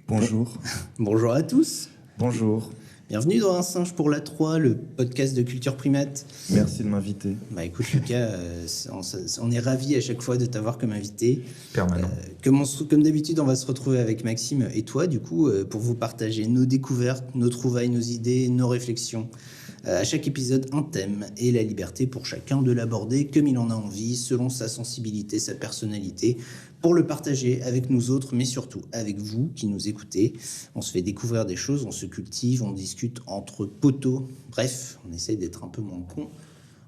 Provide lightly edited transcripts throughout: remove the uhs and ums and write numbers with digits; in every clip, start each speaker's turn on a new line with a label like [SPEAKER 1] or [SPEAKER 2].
[SPEAKER 1] Bonjour.
[SPEAKER 2] Bonjour à tous.
[SPEAKER 1] Bonjour.
[SPEAKER 2] Bienvenue dans Un singe pour la 3, le podcast de Culture Primate.
[SPEAKER 1] Merci de m'inviter.
[SPEAKER 2] Bah écoute Lucas, on est ravis à chaque fois de t'avoir comme invité.
[SPEAKER 1] Permanent.
[SPEAKER 2] Comme d'habitude, on va se retrouver avec Maxime et toi du coup pour vous partager nos découvertes, nos trouvailles, nos idées, nos réflexions. À chaque épisode, un thème et la liberté pour chacun de l'aborder comme il en a envie, selon sa sensibilité, sa personnalité, pour le partager avec nous autres, mais surtout avec vous qui nous écoutez. On se fait découvrir des choses, on se cultive, on discute entre potos. Bref, on essaye d'être un peu moins cons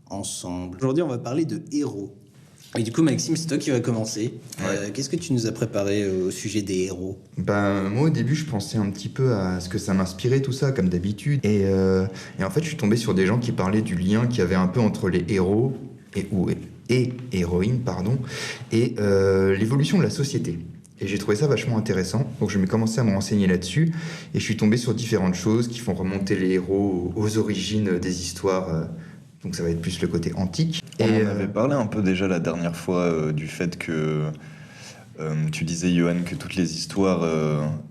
[SPEAKER 2] ensemble. Aujourd'hui, on va parler de héros. Et du coup, Maxime, c'est toi qui vas commencer.
[SPEAKER 1] Ouais.
[SPEAKER 2] Qu'est-ce que tu nous as préparé au sujet des héros ?
[SPEAKER 3] Moi au début je pensais un petit peu à ce que ça m'inspirait tout ça comme d'habitude et en fait je suis tombé sur des gens qui parlaient du lien qu'il y avait un peu entre les héros et héroïnes et l'évolution de la société. Et j'ai trouvé ça vachement intéressant, donc je m'ai commencé à me renseigner là-dessus et je suis tombé sur différentes choses qui font remonter les héros aux origines des histoires, donc ça va être plus le côté antique.
[SPEAKER 1] On en avait parlé un peu déjà la dernière fois du fait que tu disais, Johan, que toutes les histoires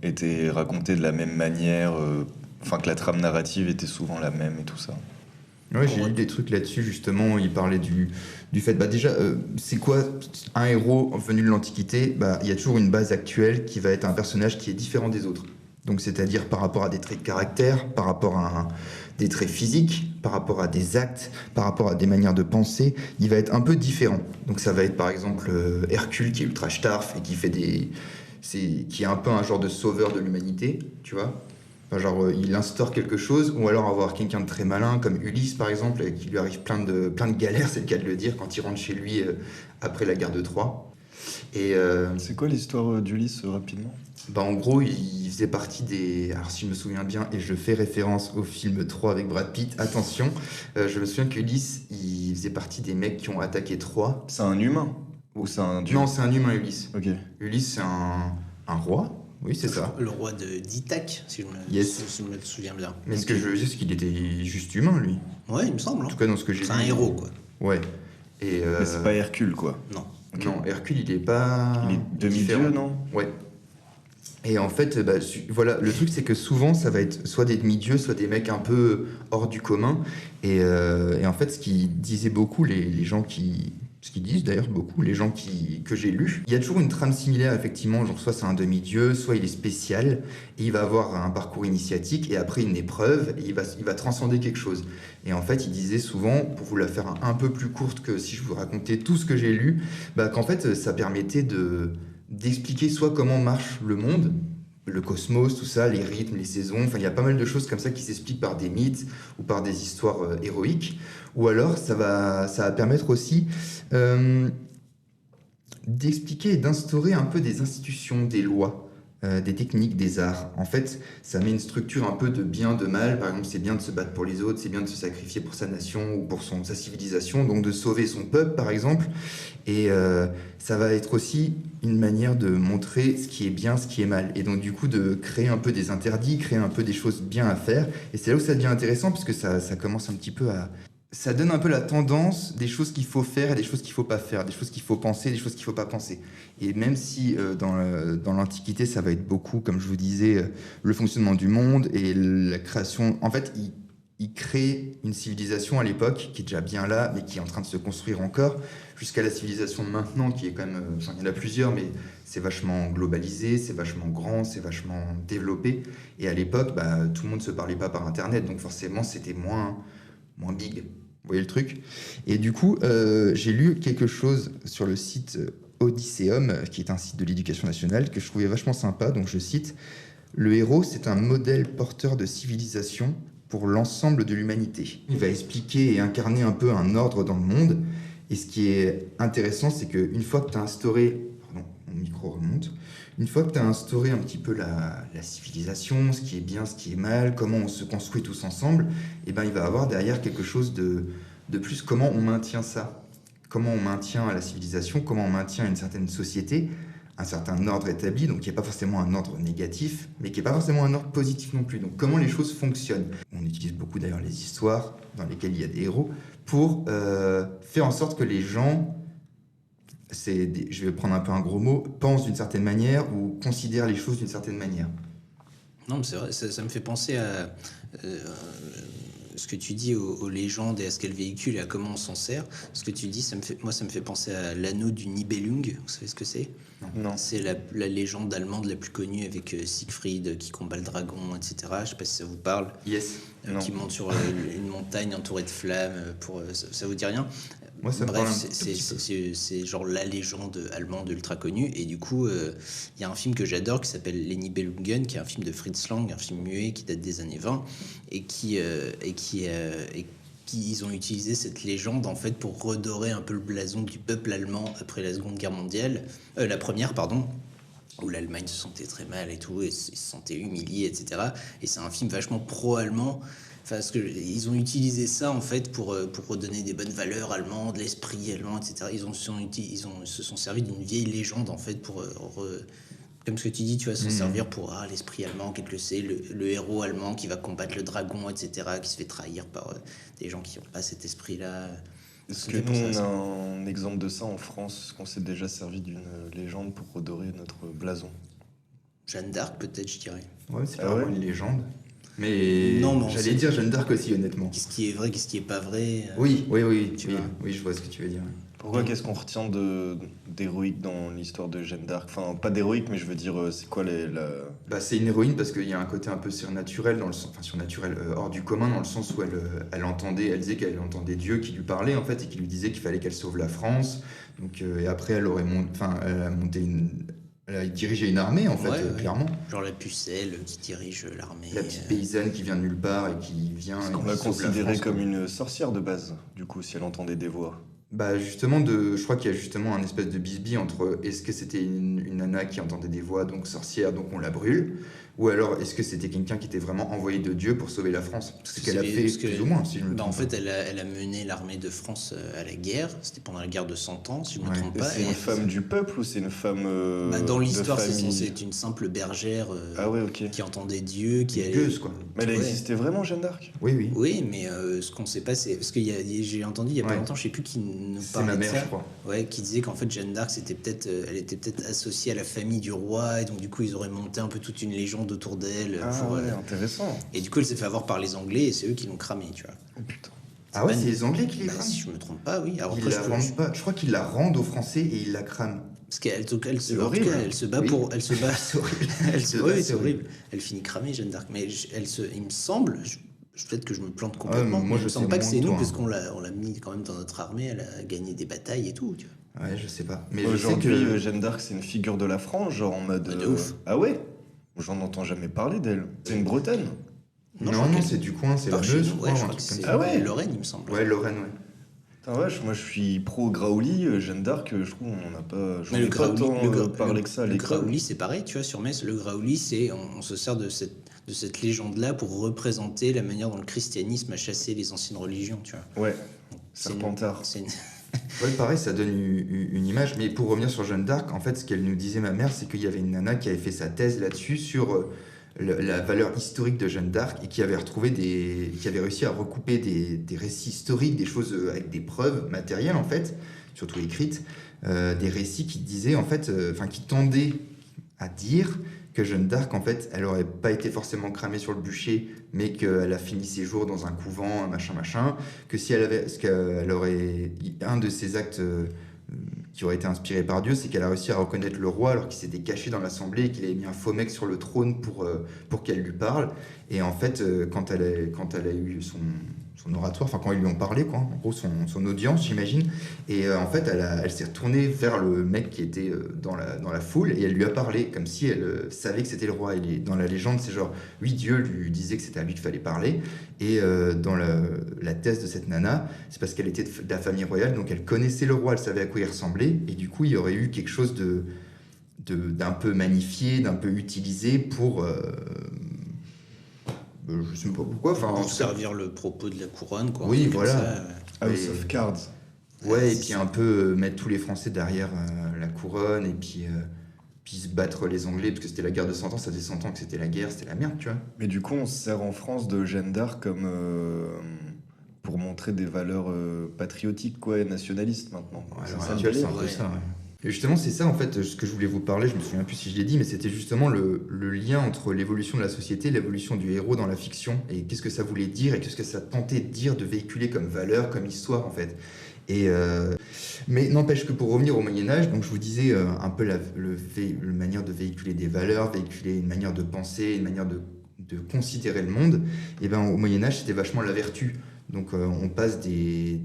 [SPEAKER 1] étaient racontées de la même manière, que la trame narrative était souvent la même et tout ça.
[SPEAKER 3] Ouais, j'ai lu des trucs là-dessus, justement. Il parlait du fait, c'est quoi un héros venu de l'Antiquité ? Il y a toujours une base actuelle qui va être un personnage qui est différent des autres. Donc, c'est-à-dire par rapport à des traits de caractère, par rapport à des traits physiques, par rapport à des actes, par rapport à des manières de penser, il va être un peu différent. Donc, ça va être par exemple Hercule qui est ultra starf et qui est un peu un genre de sauveur de l'humanité, tu vois. Il instaure quelque chose, ou alors avoir quelqu'un de très malin, comme Ulysse par exemple, et qui lui arrive plein de galères, c'est le cas de le dire, quand il rentre chez lui après la guerre de Troie. Et
[SPEAKER 1] c'est quoi l'histoire d'Ulysse rapidement ?
[SPEAKER 3] En gros, il faisait partie des... Alors si je me souviens bien, et je fais référence au film 3 avec Brad Pitt, attention, je me souviens qu'Ulysse, il faisait partie des mecs qui ont attaqué Troie.
[SPEAKER 1] C'est un humain ? Ou c'est un dieu ?
[SPEAKER 3] Non, c'est un humain, Ulysse.
[SPEAKER 1] Ok.
[SPEAKER 3] Ulysse, c'est un roi. Oui, c'est ça.
[SPEAKER 2] Le roi d'Ithaque, si je me souviens bien.
[SPEAKER 3] Mais ce que je veux dire, c'est qu'il était juste humain, lui.
[SPEAKER 2] Ouais, il me semble.
[SPEAKER 3] En tout cas, dans ce que j'ai lu.
[SPEAKER 2] C'est un héros, quoi.
[SPEAKER 3] Ouais. Et
[SPEAKER 1] Mais c'est pas Hercule, quoi.
[SPEAKER 2] Non.
[SPEAKER 1] Okay.
[SPEAKER 3] Non, Hercule, il est pas...
[SPEAKER 1] Il est demi-dieu, non ?
[SPEAKER 3] Ouais. Et en fait, voilà, le truc, c'est que souvent, ça va être soit des demi-dieux, soit des mecs un peu hors du commun. Et en fait, ce qui disaient beaucoup les gens qui... Ce qu'ils disent d'ailleurs beaucoup, les gens que j'ai lus. Il y a toujours une trame similaire, effectivement, genre soit c'est un demi-dieu, soit il est spécial, et il va avoir un parcours initiatique, et après une épreuve, et il va transcender quelque chose. Et en fait, il disait souvent, pour vous la faire un peu plus courte que si je vous racontais tout ce que j'ai lu, qu'en fait, ça permettait d'expliquer soit comment marche le monde, le cosmos, tout ça, les rythmes, les saisons, il y a pas mal de choses comme ça qui s'expliquent par des mythes ou par des histoires héroïques. Ou alors, ça va permettre aussi d'expliquer et d'instaurer un peu des institutions, des lois, des techniques, des arts. En fait, ça met une structure un peu de bien, de mal. Par exemple, c'est bien de se battre pour les autres, c'est bien de se sacrifier pour sa nation ou pour sa civilisation, donc de sauver son peuple, par exemple. Et ça va être aussi une manière de montrer ce qui est bien, ce qui est mal. Et donc, du coup, de créer un peu des interdits, créer un peu des choses bien à faire. Et c'est là où ça devient intéressant, parce que ça commence un petit peu à... Ça donne un peu la tendance des choses qu'il faut faire et des choses qu'il ne faut pas faire, des choses qu'il faut penser et des choses qu'il ne faut pas penser. Et même si dans l'Antiquité, ça va être beaucoup, comme je vous disais, le fonctionnement du monde et la création... En fait, il crée une civilisation à l'époque qui est déjà bien là, mais qui est en train de se construire encore, jusqu'à la civilisation de maintenant, qui est quand même... il y en a plusieurs, mais c'est vachement globalisé, c'est vachement grand, c'est vachement développé. Et à l'époque, tout le monde ne se parlait pas par Internet, donc forcément, c'était moins big. Vous voyez le truc ? Et du coup, j'ai lu quelque chose sur le site Odysseum, qui est un site de l'éducation nationale que je trouvais vachement sympa. Donc je cite: le héros, c'est un modèle porteur de civilisation pour l'ensemble de l'humanité. Il va expliquer et incarner un peu un ordre dans le monde. Et ce qui est intéressant, c'est qu'une fois que tu as instauré... Pardon, mon micro remonte. Une fois que tu as instauré un petit peu la civilisation, ce qui est bien, ce qui est mal, comment on se construit tous ensemble, et ben il va avoir derrière quelque chose de plus. Comment on maintient ça? Comment on maintient la civilisation? Comment on maintient une certaine société? Un certain ordre établi, donc qui n'est pas forcément un ordre négatif, mais qui n'est pas forcément un ordre positif non plus. Donc comment les choses fonctionnent. On utilise beaucoup d'ailleurs les histoires dans lesquelles il y a des héros pour faire en sorte que les gens, je vais prendre un peu un gros mot, pensent d'une certaine manière ou considèrent les choses d'une certaine manière.
[SPEAKER 2] Non, mais c'est vrai, ça me fait penser à ce que tu dis aux légendes et à ce qu'elles véhiculent et à comment on s'en sert. Ce que tu dis, ça me fait penser à l'anneau du Nibelung. Vous savez ce que c'est?
[SPEAKER 1] Non.
[SPEAKER 2] C'est la légende allemande la plus connue avec Siegfried qui combat le dragon, etc. Je sais pas si ça vous parle.
[SPEAKER 3] Yes.
[SPEAKER 2] Qui monte sur une montagne entourée de flammes. Ça vous dit rien?
[SPEAKER 3] Moi, ça me parle un
[SPEAKER 2] Bref,
[SPEAKER 3] tout petit peu.
[SPEAKER 2] c'est genre la légende allemande ultra connue. Et du coup, il y a un film que j'adore qui s'appelle Les Nibelungen, qui est un film de Fritz Lang, un film muet qui date des années 20, et ils ont utilisé cette légende en fait pour redorer un peu le blason du peuple allemand après la Seconde Guerre mondiale, la première, pardon, où l'Allemagne se sentait très mal et tout, et se sentait humiliée, etc. Et c'est un film vachement pro-allemand. Enfin, parce que ils ont utilisé ça en fait pour redonner des bonnes valeurs allemandes, l'esprit allemand, etc. Ils se sont servis d'une vieille légende en fait pour comme ce que tu dis, tu vas s'en servir pour l'esprit allemand, quel que c'est, le héros allemand qui va combattre le dragon, etc., qui se fait trahir par des gens qui n'ont pas cet esprit-là.
[SPEAKER 1] Est-ce que nous, on a un exemple de ça en France, qu'on s'est déjà servi d'une légende pour redorer notre blason?
[SPEAKER 2] Jeanne d'Arc, peut-être, je dirais.
[SPEAKER 3] Ouais, c'est pas vraiment une légende. Mais
[SPEAKER 2] non,
[SPEAKER 3] j'allais dire Jeanne d'Arc aussi, honnêtement.
[SPEAKER 2] Qu'est-ce qui est vrai, qu'est-ce qui est pas vrai?
[SPEAKER 3] Oui, je vois ce que tu veux dire.
[SPEAKER 1] Pourquoi, qu'est-ce qu'on retient d'héroïque dans l'histoire de Jeanne d'Arc? Enfin, pas d'héroïque, mais je veux dire, c'est quoi
[SPEAKER 3] Bah, c'est une héroïne parce qu'il y a un côté un peu surnaturel, hors du commun, dans le sens où elle disait qu'elle entendait Dieu qui lui parlait, en fait, et qui lui disait qu'il fallait qu'elle sauve la France. Donc, et après, elle a dirigé une armée, en fait, clairement.
[SPEAKER 2] Genre la pucelle qui dirige l'armée.
[SPEAKER 3] La petite paysanne qui vient de nulle part et qui vient...
[SPEAKER 1] Est-ce qu'on l'a considérée comme une sorcière de base, du coup, si elle entendait des voix?
[SPEAKER 3] Bah justement, je crois qu'il y a justement un espèce de bisbille entre est-ce que c'était une nana qui entendait des voix, donc sorcière, donc on la brûle, ou alors est-ce que c'était quelqu'un qui était vraiment envoyé de Dieu pour sauver la France? C'est ce qu'elle a fait plus ou moins, si je me trompe
[SPEAKER 2] en fait, elle a mené l'armée de France à la guerre, c'était pendant la guerre de 100 ans, si je ne me trompe pas.
[SPEAKER 1] C'est une femme du peuple ou c'est une femme
[SPEAKER 2] dans l'histoire,
[SPEAKER 1] c'est
[SPEAKER 2] une simple bergère qui entendait Dieu, qui allait...
[SPEAKER 3] gueuse, quoi.
[SPEAKER 1] Mais elle existait vraiment, Jeanne d'Arc?
[SPEAKER 3] Oui.
[SPEAKER 2] Oui, mais ce qu'on sait pas, c'est... Parce que j'ai entendu il y a pas longtemps, je sais plus qui nous parlait de ça.
[SPEAKER 3] Je crois.
[SPEAKER 2] Ouais, qui disait qu'en fait Jeanne d'Arc elle était peut-être associée à la famille du roi et donc du coup ils auraient monté un peu toute une légende autour d'elle.
[SPEAKER 1] Intéressant.
[SPEAKER 2] Et du coup elle s'est fait avoir par les Anglais et c'est eux qui l'ont cramée, tu vois.
[SPEAKER 1] Oh putain.
[SPEAKER 3] Ah ouais, c'est les Anglais qui les crament.
[SPEAKER 2] Si je me trompe pas, oui. Alors,
[SPEAKER 3] ils la rendent pas. Je crois qu'ils la rendent aux Français et ils la crament.
[SPEAKER 2] Parce qu'elle se bat
[SPEAKER 3] c'est horrible.
[SPEAKER 2] Elle finit cramée, Jeanne d'Arc. Mais il me semble. Peut-être que je me plante complètement.
[SPEAKER 3] Moi,
[SPEAKER 2] je sens pas que c'est nous, parce qu'on
[SPEAKER 3] l'a
[SPEAKER 2] l'a mis quand même dans notre armée, elle a gagné des batailles et tout, tu vois.
[SPEAKER 3] Ouais, je sais pas. Mais
[SPEAKER 1] aujourd'hui, Jeanne d'Arc, c'est une figure de la France, genre en mode.
[SPEAKER 2] De ouf.
[SPEAKER 1] Ah ouais? J'en entends jamais parler d'elle. C'est une Bretagne?
[SPEAKER 3] Non, c'est du coin, c'est la Meuse, je crois.
[SPEAKER 2] Ah ouais, Lorraine, il me semble.
[SPEAKER 3] Ouais, Lorraine, ouais.
[SPEAKER 1] Putain, moi je suis pro Graouli, Jeanne d'Arc, je trouve on n'en a pas.
[SPEAKER 2] Mais le Graouli,
[SPEAKER 1] parlé que ça.
[SPEAKER 2] Le Graouli, c'est pareil, tu vois, sur Metz, le Graouli, on se sert de cette légende-là pour représenter la manière dont le christianisme a chassé les anciennes religions, tu vois.
[SPEAKER 1] Ouais, Serpentard.
[SPEAKER 3] Ouais, pareil, ça donne une image. Mais pour revenir sur Jeanne d'Arc, en fait, ce qu'elle nous disait, ma mère, c'est qu'il y avait une nana qui avait fait sa thèse là-dessus, sur la valeur historique de Jeanne d'Arc, et qui avait réussi à recouper des récits historiques, des choses avec des preuves matérielles, en fait, surtout écrites, des récits qui disaient, en fait, qui tendaient à dire que Jeanne d'Arc, en fait, elle aurait pas été forcément cramée sur le bûcher, mais qu'elle a fini ses jours dans un couvent, machin, que si elle aurait un de ses actes qui aurait été inspiré par Dieu, c'est qu'elle a réussi à reconnaître le roi alors qu'il s'était caché dans l'assemblée et qu'il avait mis un faux mec sur le trône pour qu'elle lui parle. Et en fait, quand elle a eu son son oratoire, enfin quand ils lui ont parlé, quoi, en gros son audience, j'imagine. Et en fait, elle s'est retournée vers le mec qui était dans la foule et elle lui a parlé comme si elle savait que c'était le roi. Dans la légende, c'est genre, oui, Dieu lui disait que c'était à lui qu'il fallait parler. Et dans la thèse de cette nana, c'est parce qu'elle était de la famille royale, donc elle connaissait le roi, elle savait à quoi il ressemblait. Et du coup, il y aurait eu quelque chose d'un peu magnifié, d'un peu utilisé pour... je sais pas pourquoi, enfin... en
[SPEAKER 2] Pour
[SPEAKER 3] tout cas,
[SPEAKER 2] servir le propos de la couronne, quoi. un
[SPEAKER 3] oui,
[SPEAKER 2] truc comme
[SPEAKER 3] voilà.
[SPEAKER 2] ça, ouais.
[SPEAKER 1] House of Cards.
[SPEAKER 3] Ouais, et puis un peu mettre tous les Français derrière la couronne, et puis se battre les Anglais, parce que c'était la guerre de 100 ans, ça faisait 100 ans que c'était la guerre, c'était la merde, tu vois.
[SPEAKER 1] Mais du coup, on se sert en France de Jeanne d'Arc comme pour montrer des valeurs patriotiques, quoi, et nationalistes maintenant.
[SPEAKER 3] Ouais,
[SPEAKER 1] C'est
[SPEAKER 3] alors,
[SPEAKER 1] ça le
[SPEAKER 3] actuel, c'est
[SPEAKER 1] délire.
[SPEAKER 3] un peu
[SPEAKER 2] ouais.
[SPEAKER 3] ça, ouais. Et justement, c'est ça, en fait, ce que je voulais vous parler, je me souviens plus si je l'ai dit, mais c'était justement le lien entre l'évolution de la société, l'évolution du héros dans la fiction, et qu'est-ce que ça voulait dire, et qu'est-ce que ça tentait de dire, de véhiculer comme valeur, comme histoire, en fait. Et mais n'empêche que pour revenir au Moyen-Âge, donc je vous disais un peu la manière de véhiculer des valeurs, véhiculer une manière de penser, une manière de considérer le monde, et ben au Moyen-Âge, c'était vachement la vertu. Donc on passe des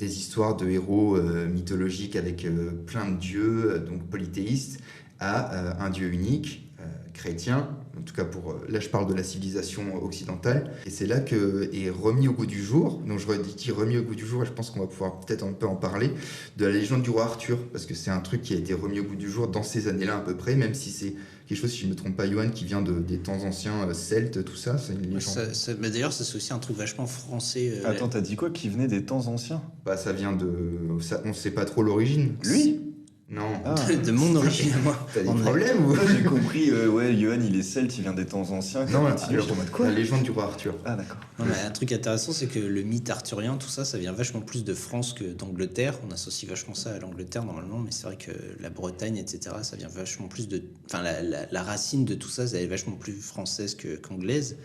[SPEAKER 3] histoires de héros mythologiques avec plein de dieux, donc polythéistes, à un dieu unique, chrétien, en tout cas là je parle de la civilisation occidentale, et c'est là que est remis au goût du jour, donc je dis remis au goût du jour, et je pense qu'on va pouvoir peut-être un peu en parler, de la légende du roi Arthur, parce que c'est un truc qui a été remis au goût du jour dans ces années-là à peu près, même si c'est quelque chose, si je ne me trompe pas, Johan, qui vient des temps anciens, celtes, tout ça, c'est une légende.
[SPEAKER 2] Mais d'ailleurs, ça, c'est aussi un truc vachement français.
[SPEAKER 1] Attends, t'as dit quoi? Qui venait des temps anciens?
[SPEAKER 3] Bah, ça vient on ne sait pas trop l'origine.
[SPEAKER 1] Lui?
[SPEAKER 3] Non.
[SPEAKER 1] Ah.
[SPEAKER 2] de mon origine à moi.
[SPEAKER 3] T'as des
[SPEAKER 2] On est-
[SPEAKER 3] problèmes ou...
[SPEAKER 1] Là, j'ai compris, ouais, Johan, il est celte, il vient des temps anciens.
[SPEAKER 3] Non,
[SPEAKER 1] Continue, j'étais en mode quoi?
[SPEAKER 3] la légende du roi Arthur.
[SPEAKER 1] Ah, d'accord.
[SPEAKER 2] Non, mais un truc intéressant, c'est que le mythe arthurien, tout ça, ça vient vachement plus de France que d'Angleterre. On associe vachement ça à l'Angleterre normalement, mais c'est vrai que la Bretagne, etc., ça vient vachement plus de. Enfin, la racine de tout ça, ça est vachement plus française qu'anglaise.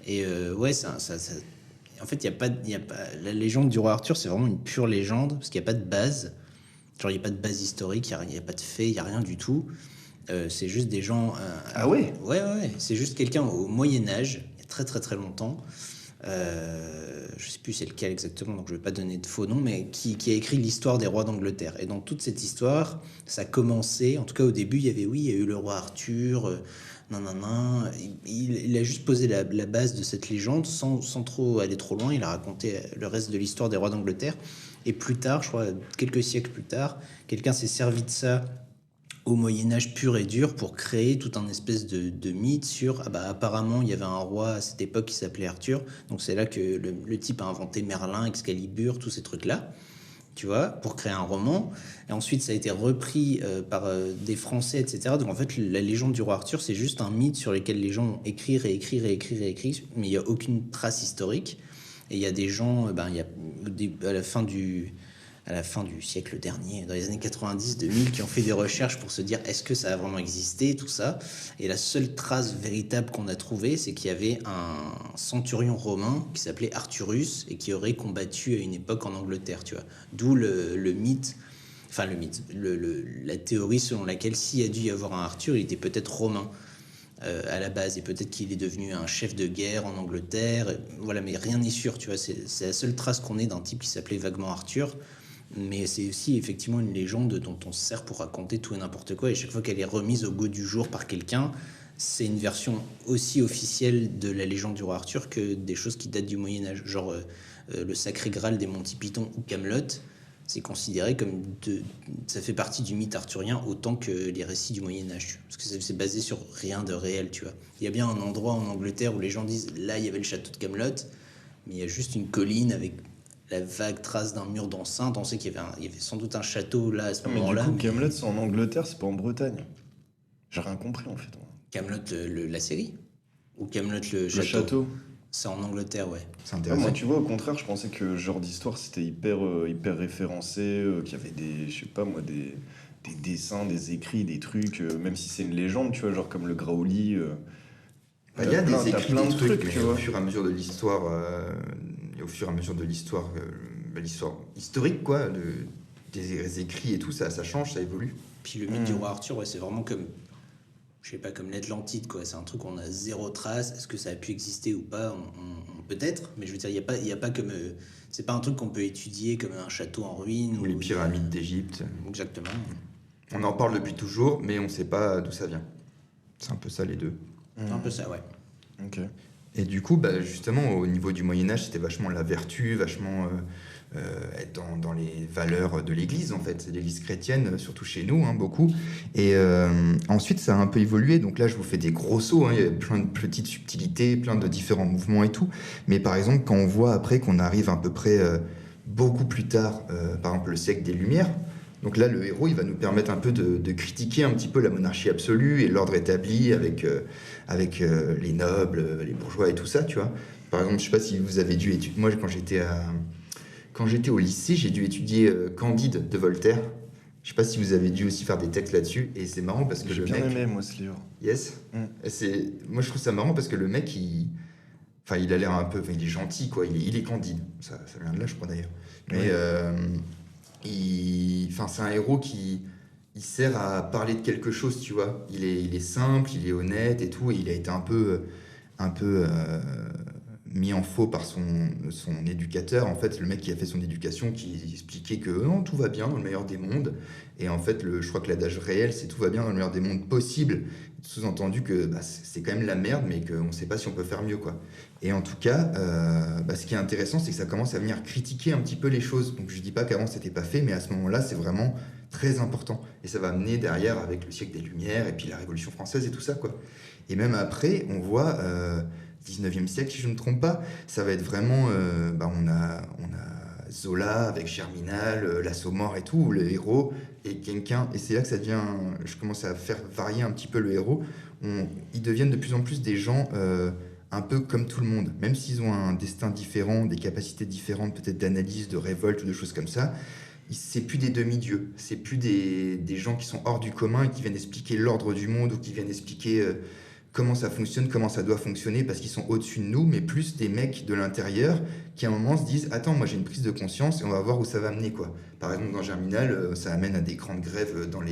[SPEAKER 2] Et ouais, en fait, il y a pas. La légende du roi Arthur, c'est vraiment une pure légende, parce qu'il n'y a pas de base. Genre, il n'y a pas de base historique, il n'y a pas de fait, il n'y a rien du tout. C'est juste des gens.
[SPEAKER 1] Ah ouais?
[SPEAKER 2] Ouais. C'est juste quelqu'un au Moyen-Âge, il y a très très très longtemps. Je sais plus c'est lequel exactement, donc je vais pas donner de faux noms, mais qui a écrit l'histoire des rois d'Angleterre. Et dans toute cette histoire, ça commençait, en tout cas au début, il y a eu le roi Arthur, nanana. Il a juste posé la base de cette légende sans trop aller trop loin. Il a raconté le reste de l'histoire des rois d'Angleterre. Et plus tard, je crois quelques siècles plus tard, quelqu'un s'est servi de ça au Moyen-Âge pur et dur pour créer tout un espèce de mythe sur apparemment il y avait un roi à cette époque qui s'appelait Arthur, donc c'est là que le type a inventé Merlin, Excalibur, tous ces trucs-là, tu vois, pour créer un roman. Et ensuite ça a été repris par des Français, etc. Donc en fait la légende du roi Arthur, c'est juste un mythe sur lequel les gens ont écrit, réécrit, mais il n'y a aucune trace historique. Et il y a des gens, il y a à la fin du siècle dernier, dans les années 90-2000, qui ont fait des recherches pour se dire est-ce que ça a vraiment existé, tout ça. Et la seule trace véritable qu'on a trouvée, c'est qu'il y avait un centurion romain qui s'appelait Arthurus et qui aurait combattu à une époque en Angleterre, tu vois. D'où le mythe, enfin le mythe, la théorie selon laquelle s'il y a dû y avoir un Arthur, il était peut-être romain. À la base, et peut-être qu'il est devenu un chef de guerre en Angleterre, voilà, mais rien n'est sûr, tu vois, c'est la seule trace qu'on ait d'un type qui s'appelait vaguement Arthur, mais c'est aussi effectivement une légende dont on se sert pour raconter tout et n'importe quoi, et chaque fois qu'elle est remise au goût du jour par quelqu'un, c'est une version aussi officielle de la légende du roi Arthur que des choses qui datent du Moyen-Âge, genre le Sacré Graal des Monty Python ou Camelot. C'est considéré comme ça fait partie du mythe arthurien autant que les récits du Moyen-Âge. Parce que c'est basé sur rien de réel, tu vois. Il y a bien un endroit en Angleterre où les gens disent là, il y avait le château de Camelot, mais il y a juste une colline avec la vague trace d'un mur d'enceinte. On sait qu'il y avait sans doute un château là à ce
[SPEAKER 1] Mais du
[SPEAKER 2] moment-là.
[SPEAKER 1] coup, Camelot, c'est en Angleterre, c'est pas en Bretagne. J'ai rien compris en fait.
[SPEAKER 2] Camelot, la série? Ou Camelot, le
[SPEAKER 1] château.
[SPEAKER 2] C'est en Angleterre, ouais.
[SPEAKER 3] C'est
[SPEAKER 1] Ah,
[SPEAKER 3] intéressant.
[SPEAKER 1] moi, tu vois, au contraire, je pensais que ce genre d'histoire, c'était hyper référencé, qu'il y avait je sais pas moi, des dessins, des écrits, des trucs, même si c'est une légende, tu vois, genre comme le Graouli.
[SPEAKER 3] Il y a
[SPEAKER 1] t'as
[SPEAKER 3] des écrits,
[SPEAKER 1] plein
[SPEAKER 3] des
[SPEAKER 1] de trucs,
[SPEAKER 3] mais
[SPEAKER 1] tu vois.
[SPEAKER 3] au fur et à mesure de l'histoire, l'histoire historique, quoi, des écrits et tout, ça change, ça évolue.
[SPEAKER 2] Puis le mythe du roi Arthur, ouais, c'est vraiment comme je sais pas, comme l'Atlantide, quoi. C'est un truc où on a zéro trace. Est-ce que ça a pu exister ou pas? Peut-être, mais je veux dire, il y a pas comme. C'est pas un truc qu'on peut étudier comme un château en ruine.
[SPEAKER 3] Ou les pyramides d'Égypte.
[SPEAKER 2] Exactement.
[SPEAKER 3] On en parle depuis toujours, mais on ne sait pas d'où ça vient. C'est un peu ça les deux.
[SPEAKER 2] C'est un peu ça, ouais.
[SPEAKER 1] Ok.
[SPEAKER 3] Et du coup, justement, au niveau du Moyen-Âge, c'était vachement la vertu, vachement être dans les valeurs de l'Église, en fait. C'est l'Église chrétienne, surtout chez nous, hein, beaucoup. Et ensuite, ça a un peu évolué. Donc là, je vous fais des gros sauts, hein. Il y a plein de petites subtilités, plein de différents mouvements et tout. Mais par exemple, quand on voit après qu'on arrive à peu près beaucoup plus tard, par exemple, le siècle des Lumières, donc là, le héros, il va nous permettre un peu de critiquer un petit peu la monarchie absolue et l'ordre établi avec les nobles, les bourgeois et tout ça, tu vois. Par exemple, je sais pas si vous avez dû étudier... Moi, quand j'étais au lycée, j'ai dû étudier Candide de Voltaire. Je sais pas si vous avez dû aussi faire des textes là-dessus. Et c'est marrant parce que
[SPEAKER 1] J'ai
[SPEAKER 3] le
[SPEAKER 1] bien
[SPEAKER 3] mec...
[SPEAKER 1] aimé, moi, ce livre.
[SPEAKER 3] Yes.
[SPEAKER 1] Mm.
[SPEAKER 3] Moi, je trouve ça marrant parce que le mec, enfin, il a l'air un peu... Enfin, il est gentil, quoi. Il est candide. Ça vient de là, je crois, d'ailleurs. Mais... Enfin, c'est un héros qui il sert à parler de quelque chose, tu vois. Il est simple, il est honnête et tout, et il a été un peu mis en faux par son éducateur. En fait, le mec qui a fait son éducation, qui expliquait que non, tout va bien dans le meilleur des mondes. Et en fait, je crois que l'adage réel, c'est tout va bien dans le meilleur des mondes possible. Sous-entendu que c'est quand même la merde, mais qu'on ne sait pas si on peut faire mieux, quoi. Et en tout cas, ce qui est intéressant, c'est que ça commence à venir critiquer un petit peu les choses. Donc je dis pas qu'avant c'était pas fait, mais à ce moment-là, c'est vraiment très important. Et ça va mener derrière avec le siècle des Lumières et puis la Révolution française et tout ça, quoi. Et même après, on voit 19e siècle, si je ne me trompe pas, ça va être vraiment, on a Zola avec Germinal, l'Assommoir et tout, où le héros est quelqu'un, et c'est là que ça devient, je commence à faire varier un petit peu le héros. Ils deviennent de plus en plus des gens un peu comme tout le monde, même s'ils ont un destin différent, des capacités différentes, peut-être d'analyse, de révolte ou de choses comme ça. C'est plus des demi-dieux, c'est plus des gens qui sont hors du commun et qui viennent expliquer l'ordre du monde ou qui viennent expliquer comment ça fonctionne, comment ça doit fonctionner parce qu'ils sont au-dessus de nous, mais plus des mecs de l'intérieur qui à un moment se disent attends, moi j'ai une prise de conscience et on va voir où ça va mener, quoi. Par exemple dans Germinal, ça amène à des grandes grèves dans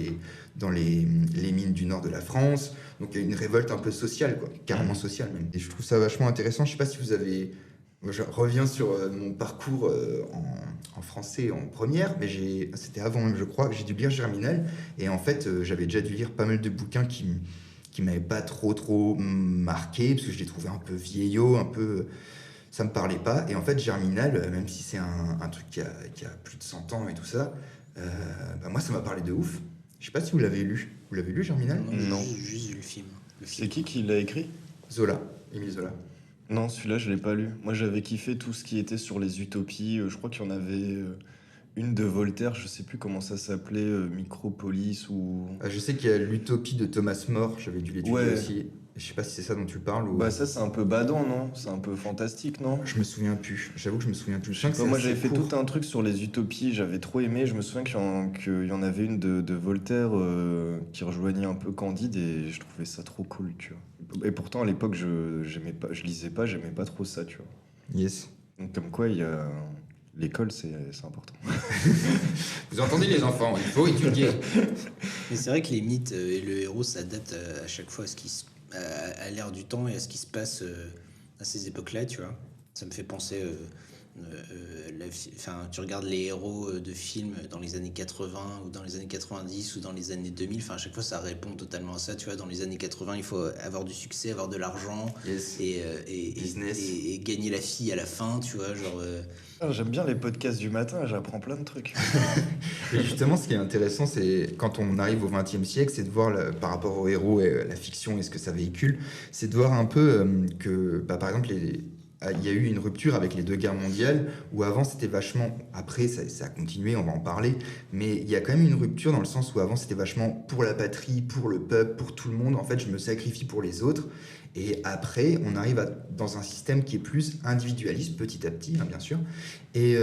[SPEAKER 3] les mines du nord de la France, donc il y a une révolte un peu sociale, quoi, carrément sociale même. Et je trouve ça vachement intéressant. Je sais pas si vous avez... Je reviens sur mon parcours en français en première, mais c'était avant même, je crois, que j'ai dû lire Germinal. Et en fait, j'avais déjà dû lire pas mal de bouquins qui m'avaient pas trop marqué, parce que je les trouvais un peu vieillots, un peu... Ça me parlait pas. Et en fait, Germinal, même si c'est un truc qui a plus de 100 ans et tout ça, moi, ça m'a parlé de ouf. Je sais pas si vous l'avez lu. Vous l'avez lu, Germinal?
[SPEAKER 1] Non.
[SPEAKER 2] J'ai juste vu le film.
[SPEAKER 1] C'est qui l'a écrit?
[SPEAKER 3] Zola, Émile Zola.
[SPEAKER 1] Non, celui-là, je l'ai pas lu. Moi, j'avais kiffé tout ce qui était sur les utopies. Je crois qu'il y en avait une de Voltaire, je sais plus comment ça s'appelait, Micropolis ou...
[SPEAKER 3] Je sais qu'il y a l'utopie de Thomas More, j'avais dû l'étudier
[SPEAKER 1] Ouais.
[SPEAKER 3] aussi. Je sais pas si c'est ça dont tu parles ou...
[SPEAKER 1] Bah ça, c'est un peu badant, non? C'est un peu fantastique, non?
[SPEAKER 3] Je me souviens plus. J'avoue que je me souviens plus. Je sens que
[SPEAKER 1] Bah,
[SPEAKER 3] c'est
[SPEAKER 1] moi,
[SPEAKER 3] assez
[SPEAKER 1] j'avais fait
[SPEAKER 3] court.
[SPEAKER 1] tout un truc sur les utopies, j'avais trop aimé. Je me souviens qu'il y en avait une de Voltaire qui rejoignait un peu Candide et je trouvais ça trop cool, tu vois. Et pourtant, à l'époque, je lisais pas, j'aimais pas trop ça, tu vois.
[SPEAKER 3] Yes.
[SPEAKER 1] Donc, comme quoi, l'école, c'est important.
[SPEAKER 3] Vous entendez les enfants, il faut étudier.
[SPEAKER 2] Mais c'est vrai que les mythes et le héros s'adaptent à chaque fois à l'ère du temps et à ce qui se passe à ces époques-là, tu vois. Ça me fait penser, tu regardes les héros de films dans les années 80 ou dans les années 90 ou dans les années 2000, à chaque fois ça répond totalement à ça, tu vois. Dans les années 80, il faut avoir du succès, avoir de l'argent
[SPEAKER 3] Yes. Business.
[SPEAKER 2] et gagner la fille à la fin, tu vois, genre...
[SPEAKER 1] Ah, j'aime bien les podcasts du matin, j'apprends plein de trucs.
[SPEAKER 3] Et justement, ce qui est intéressant, c'est quand on arrive au XXe siècle, c'est de voir par rapport aux héros et la fiction et ce que ça véhicule, c'est de voir un peu que, par exemple, il y a eu une rupture avec les 2 guerres mondiales, où avant c'était vachement, après ça a continué, on va en parler, mais il y a quand même une rupture dans le sens où avant c'était vachement pour la patrie, pour le peuple, pour tout le monde, en fait je me sacrifie pour les autres, et après on arrive dans un système qui est plus individualiste petit à petit, hein, bien sûr, et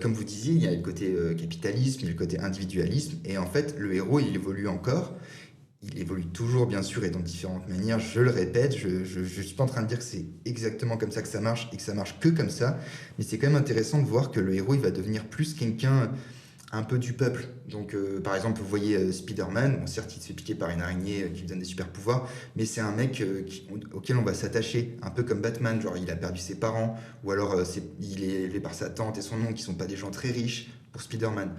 [SPEAKER 3] comme vous disiez, il y a le côté capitalisme, il y a le côté individualisme, et en fait le héros il évolue encore. Il évolue toujours, bien sûr, et dans différentes manières. Je le répète, je suis pas en train de dire que c'est exactement comme ça que ça marche et que ça marche que comme ça. Mais c'est quand même intéressant de voir que le héros, il va devenir plus quelqu'un un peu du peuple. Donc, par exemple, vous voyez Spider-Man, bon, certes, il se fait piquer par une araignée qui lui donne des super pouvoirs, mais c'est un mec auquel on va s'attacher, un peu comme Batman, genre il a perdu ses parents, ou alors il est élevé par sa tante et son oncle, qui sont pas des gens très riches. Pour Spider-Man,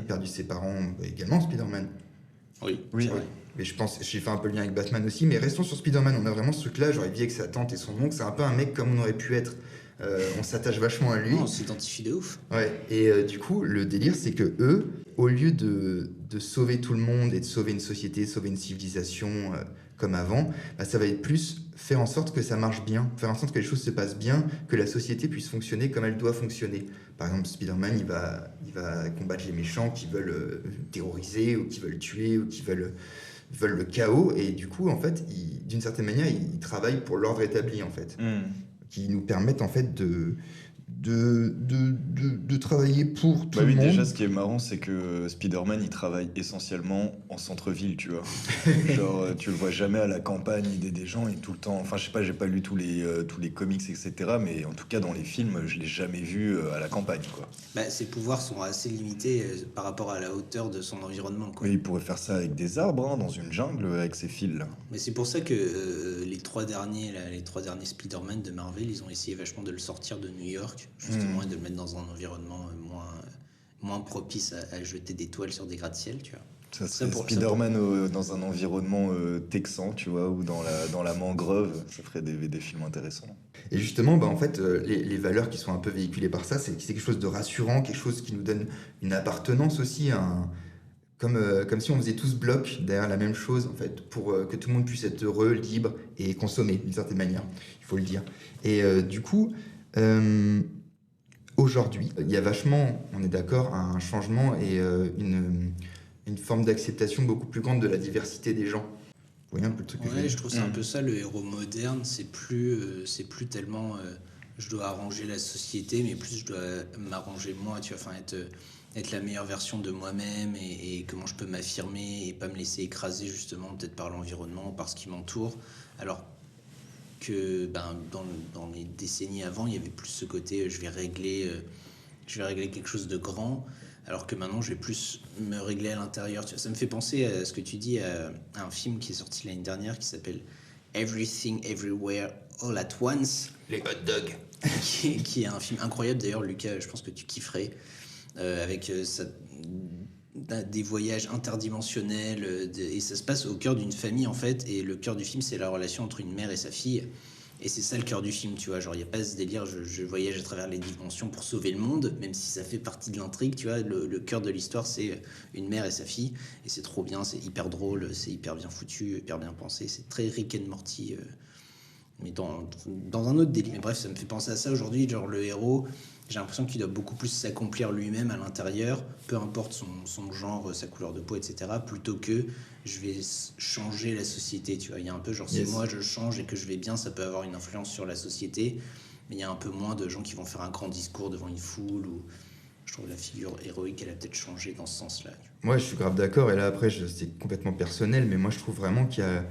[SPEAKER 3] perdu ses parents, également Spider-Man.
[SPEAKER 2] Oui,
[SPEAKER 1] Oui,
[SPEAKER 2] c'est vrai.
[SPEAKER 3] Mais je pense, j'ai fait un peu le lien avec Batman aussi, mais restons sur Spider-Man, on a vraiment ce truc-là, genre il vit avec sa tante et son oncle, c'est un peu un mec comme on aurait pu être. On s'attache vachement à lui.
[SPEAKER 2] Non, on s'identifie de ouf.
[SPEAKER 3] Ouais, et du coup, le délire, c'est que eux, au lieu de sauver tout le monde et de sauver une société, sauver une civilisation comme avant, bah, ça va être plus faire en sorte que ça marche bien, faire en sorte que les choses se passent bien, que la société puisse fonctionner comme elle doit fonctionner. Par exemple, Spider-Man, il va combattre les méchants qui veulent terroriser, ou qui veulent tuer, ou qui veulent le chaos, et du coup, en fait, d'une certaine manière, il travaille pour l'ordre établi, en fait, qui nous permettent, en fait, de travailler pour tout
[SPEAKER 1] Bah
[SPEAKER 3] le
[SPEAKER 1] oui,
[SPEAKER 3] monde.
[SPEAKER 1] déjà, ce qui est marrant, c'est que Spider-Man, il travaille essentiellement en centre-ville, tu vois. Genre, tu le vois jamais à la campagne aider des gens et tout le temps. Enfin, je sais pas, j'ai pas lu tous les comics, etc. Mais en tout cas, dans les films, je l'ai jamais vu à la campagne, quoi.
[SPEAKER 2] Bah, ses pouvoirs sont assez limités par rapport à la hauteur de son environnement, quoi.
[SPEAKER 1] Mais il pourrait faire ça avec des arbres, hein, dans une jungle, avec ses fils, là.
[SPEAKER 2] Mais c'est pour ça que les trois derniers Spider-Man de Marvel, ils ont essayé vachement de le sortir de New York, justement, et de le mettre dans un environnement moins propice à jeter des toiles sur des gratte-ciel, tu vois.
[SPEAKER 1] Ça
[SPEAKER 2] Ça
[SPEAKER 1] serait
[SPEAKER 2] pour- ça
[SPEAKER 1] Spider-Man dans un environnement texan, tu vois, ou dans la mangrove. Ça ferait des films intéressants.
[SPEAKER 3] Et justement, bah, en fait, les valeurs qui sont un peu véhiculées par ça, c'est quelque chose de rassurant, quelque chose qui nous donne une appartenance aussi, comme si on faisait tous bloc derrière la même chose, en fait, pour que tout le monde puisse être heureux, libre et consommer d'une certaine manière, il faut le dire. Et du coup, aujourd'hui, il y a vachement, on est d'accord, un changement et une forme d'acceptation beaucoup plus grande de la diversité des gens. Vous voyez un peu le truc que je veux
[SPEAKER 2] Ouais,
[SPEAKER 3] dire
[SPEAKER 2] je trouve c'est un peu ça, le héros moderne, c'est plus tellement je dois arranger la société, mais plus je dois m'arranger moi, tu vois, enfin être la meilleure version de moi-même et comment je peux m'affirmer et pas me laisser écraser justement peut-être par l'environnement, par ce qui m'entoure. Alors que dans les décennies avant, il y avait plus ce côté je vais régler quelque chose de grand, alors que maintenant je vais plus me régler à l'intérieur. Tu vois, ça me fait penser à ce que tu dis à un film qui est sorti l'année dernière qui s'appelle Everything Everywhere All at Once,
[SPEAKER 3] Les hot dogs.
[SPEAKER 2] qui est un film incroyable d'ailleurs, Lucas, je pense que tu kifferais, avec des voyages interdimensionnels, et ça se passe au cœur d'une famille en fait, et le cœur du film c'est la relation entre une mère et sa fille. Et c'est ça le cœur du film, tu vois. Genre, il n'y a pas ce délire, je voyage à travers les dimensions pour sauver le monde, même si ça fait partie de l'intrigue, tu vois. Le cœur de l'histoire, c'est une mère et sa fille. Et c'est trop bien, c'est hyper drôle, c'est hyper bien foutu, hyper bien pensé. C'est très Rick and Morty, mais dans un autre délire. Mais bref, ça me fait penser à ça aujourd'hui. Genre, le héros, j'ai l'impression qu'il doit beaucoup plus s'accomplir lui-même à l'intérieur, peu importe son genre, sa couleur de peau, etc., plutôt que je vais changer la société, tu vois. Il y a un peu genre, si
[SPEAKER 3] Yes.
[SPEAKER 2] moi je change et que je vais bien, ça peut avoir une influence sur la société, mais il y a un peu moins de gens qui vont faire un grand discours devant une foule, ou je trouve la figure héroïque, elle a peut-être changé dans ce sens-là.
[SPEAKER 3] Moi, je suis grave d'accord. Et là, après, c'est complètement personnel, mais moi, je trouve vraiment qu'il y a.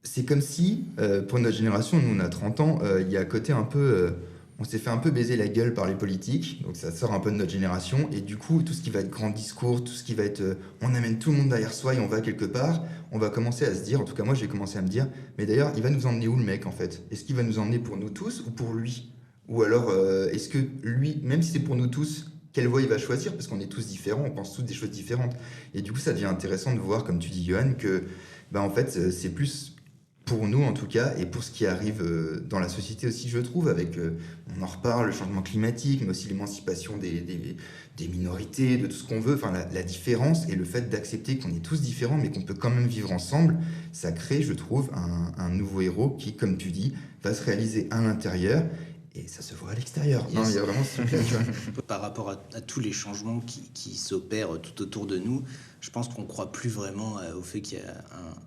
[SPEAKER 3] C'est comme si, pour notre génération, nous, on a 30 ans, il y a un côté un peu. On s'est fait un peu baiser la gueule par les politiques, donc ça sort un peu de notre génération. Et du coup, tout ce qui va être grand discours, tout ce qui va être. On amène tout le monde derrière soi et on va quelque part, on va commencer à se dire, en tout cas, moi, j'ai commencé à me dire, mais d'ailleurs, il va nous emmener où le mec, en fait? Est-ce qu'il va nous emmener pour nous tous ou pour lui? Ou alors, est-ce que lui, même si c'est pour nous tous, quelle voie il va choisir? Parce qu'on est tous différents, on pense tous des choses différentes. Et du coup, ça devient intéressant de voir, comme tu dis, Johan, que, bah, en fait, c'est plus pour nous en tout cas, et pour ce qui arrive dans la société aussi, je trouve, avec, on en reparle, le changement climatique, mais aussi l'émancipation des minorités, de tout ce qu'on veut, enfin la différence et le fait d'accepter qu'on est tous différents, mais qu'on peut quand même vivre ensemble, ça crée, je trouve, un nouveau héros qui, comme tu dis, va se réaliser à l'intérieur, et ça se voit à l'extérieur.
[SPEAKER 2] Yes.
[SPEAKER 3] Non, il y a vraiment ce truc-là, tu vois.
[SPEAKER 2] Par rapport à tous les changements qui s'opèrent tout autour de nous, je pense qu'on croit plus vraiment au fait qu'il y a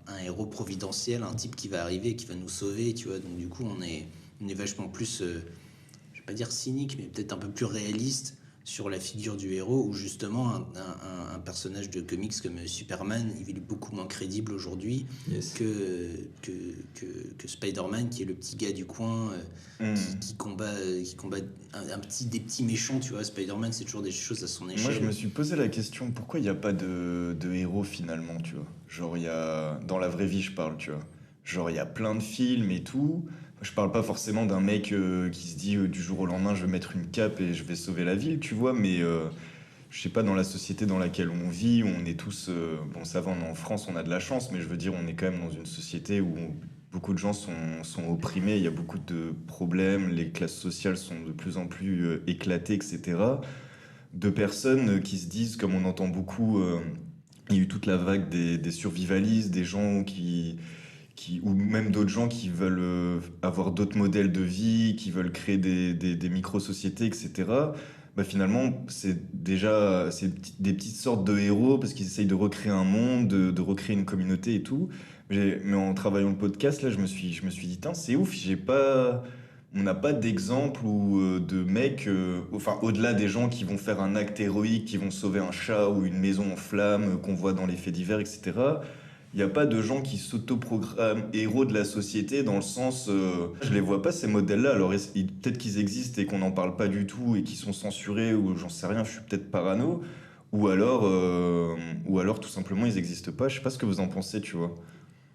[SPEAKER 2] un héros providentiel, un type qui va arriver, qui va nous sauver, tu vois. Donc du coup, on est vachement plus, je vais pas dire cynique, mais peut-être un peu plus réaliste sur la figure du héros, où justement un personnage de comics comme Superman, il est beaucoup moins crédible aujourd'hui
[SPEAKER 3] Yes.
[SPEAKER 2] que Spider-Man, qui est le petit gars du coin qui combat des petits méchants, tu vois. Spider-Man, c'est toujours des choses à son échelle.
[SPEAKER 1] Moi, je me suis posé la question, pourquoi il n'y a pas de héros finalement, tu vois? Genre, il y a... Dans la vraie vie, je parle, tu vois. Genre, il y a plein de films et tout. Je parle pas forcément d'un mec qui se dit du jour au lendemain, je vais mettre une cape et je vais sauver la ville, tu vois, mais je sais pas, dans la société dans laquelle on vit, on est tous... bon, ça va, on est en France, on a de la chance, mais je veux dire, on est quand même dans une société où beaucoup de gens sont opprimés, il y a beaucoup de problèmes, les classes sociales sont de plus en plus éclatées, etc. De personnes qui se disent, comme on entend beaucoup, il y a eu toute la vague des survivalistes, des gens ou même d'autres gens qui veulent avoir d'autres modèles de vie, qui veulent créer des micro-sociétés, etc. Bah finalement, des petites sortes de héros parce qu'ils essayent de recréer un monde, de recréer une communauté et tout. Mais en travaillant le podcast, là, je me suis dit, tain, c'est ouf, on n'a pas d'exemple ou de mecs, enfin, au-delà des gens qui vont faire un acte héroïque, qui vont sauver un chat ou une maison en flammes qu'on voit dans les faits divers, etc. Il n'y a pas de gens qui s'autoprogramment héros de la société dans le sens... je les vois pas ces modèles-là. Alors peut-être qu'ils existent et qu'on n'en parle pas du tout et qu'ils sont censurés ou j'en sais rien, je suis peut-être parano. Ou alors tout simplement ils n'existent pas. Je sais pas ce que vous en pensez, tu vois.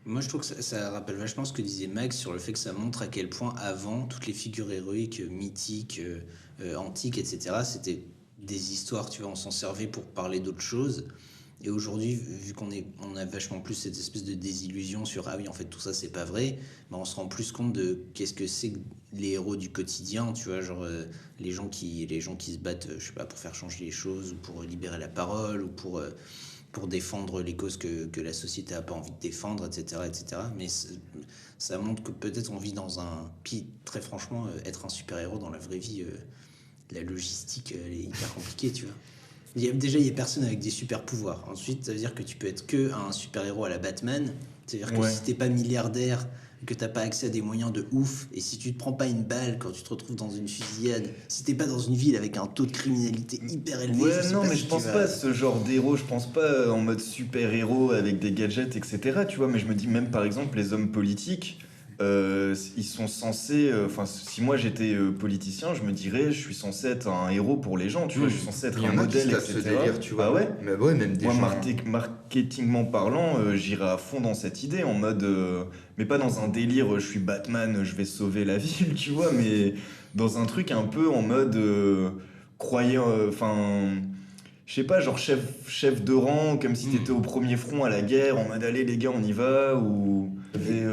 [SPEAKER 2] Moi, je trouve que ça rappelle vachement ce que disait Max sur le fait que ça montre à quel point avant, toutes les figures héroïques, mythiques, antiques, etc., c'était des histoires, tu vois, on s'en servait pour parler d'autres choses. Et aujourd'hui, vu on a vachement plus cette espèce de désillusion sur ah oui, en fait, tout ça, c'est pas vrai, bah, on se rend plus compte de qu'est-ce que c'est que les héros du quotidien, tu vois, genre les gens qui se battent, je sais pas, pour faire changer les choses, ou pour libérer la parole, ou pour défendre les causes que la société n'a pas envie de défendre, etc. etc. Mais ça montre que peut-être on vit dans un... Puis très franchement, être un super-héros dans la vraie vie, la logistique, elle est hyper compliquée, tu vois. Déjà, il n'y a personne avec des super-pouvoirs. Ensuite, ça veut dire que tu peux être que un super-héros à la Batman. C'est-à-dire que
[SPEAKER 1] Ouais.
[SPEAKER 2] si t'es pas milliardaire, que t'as pas accès à des moyens de ouf, et si tu te prends pas une balle quand tu te retrouves dans une fusillade, si t'es pas dans une ville avec un taux de criminalité hyper élevé,
[SPEAKER 1] Ouais,
[SPEAKER 2] sais
[SPEAKER 1] non,
[SPEAKER 2] pas
[SPEAKER 1] mais
[SPEAKER 2] si
[SPEAKER 1] je
[SPEAKER 2] tu
[SPEAKER 1] pense
[SPEAKER 2] vas-
[SPEAKER 1] pas à ce genre d'héros, je pense pas en mode super-héros avec des gadgets, etc. Tu vois, mais je me dis même par exemple les hommes politiques, ils sont censés. Enfin, si moi j'étais politicien, je me dirais, je suis censé être un héros pour les gens, tu vois, je suis censé être
[SPEAKER 3] Il y
[SPEAKER 1] un
[SPEAKER 3] en a qui se
[SPEAKER 1] modèle,
[SPEAKER 3] tapent ce
[SPEAKER 1] etc.
[SPEAKER 3] délire, tu vois.
[SPEAKER 1] Ah ouais?
[SPEAKER 3] Mais ouais, même des
[SPEAKER 1] Moi,
[SPEAKER 3] gens...
[SPEAKER 1] marketingment parlant, j'irais à fond dans cette idée, en mode, mais pas dans un délire, je suis Batman, je vais sauver la ville, tu vois, mais dans un truc un peu en mode croyant, enfin, je sais pas, genre chef de rang, comme si t'étais au premier front à la guerre, en mode allez les gars, on y va, ou et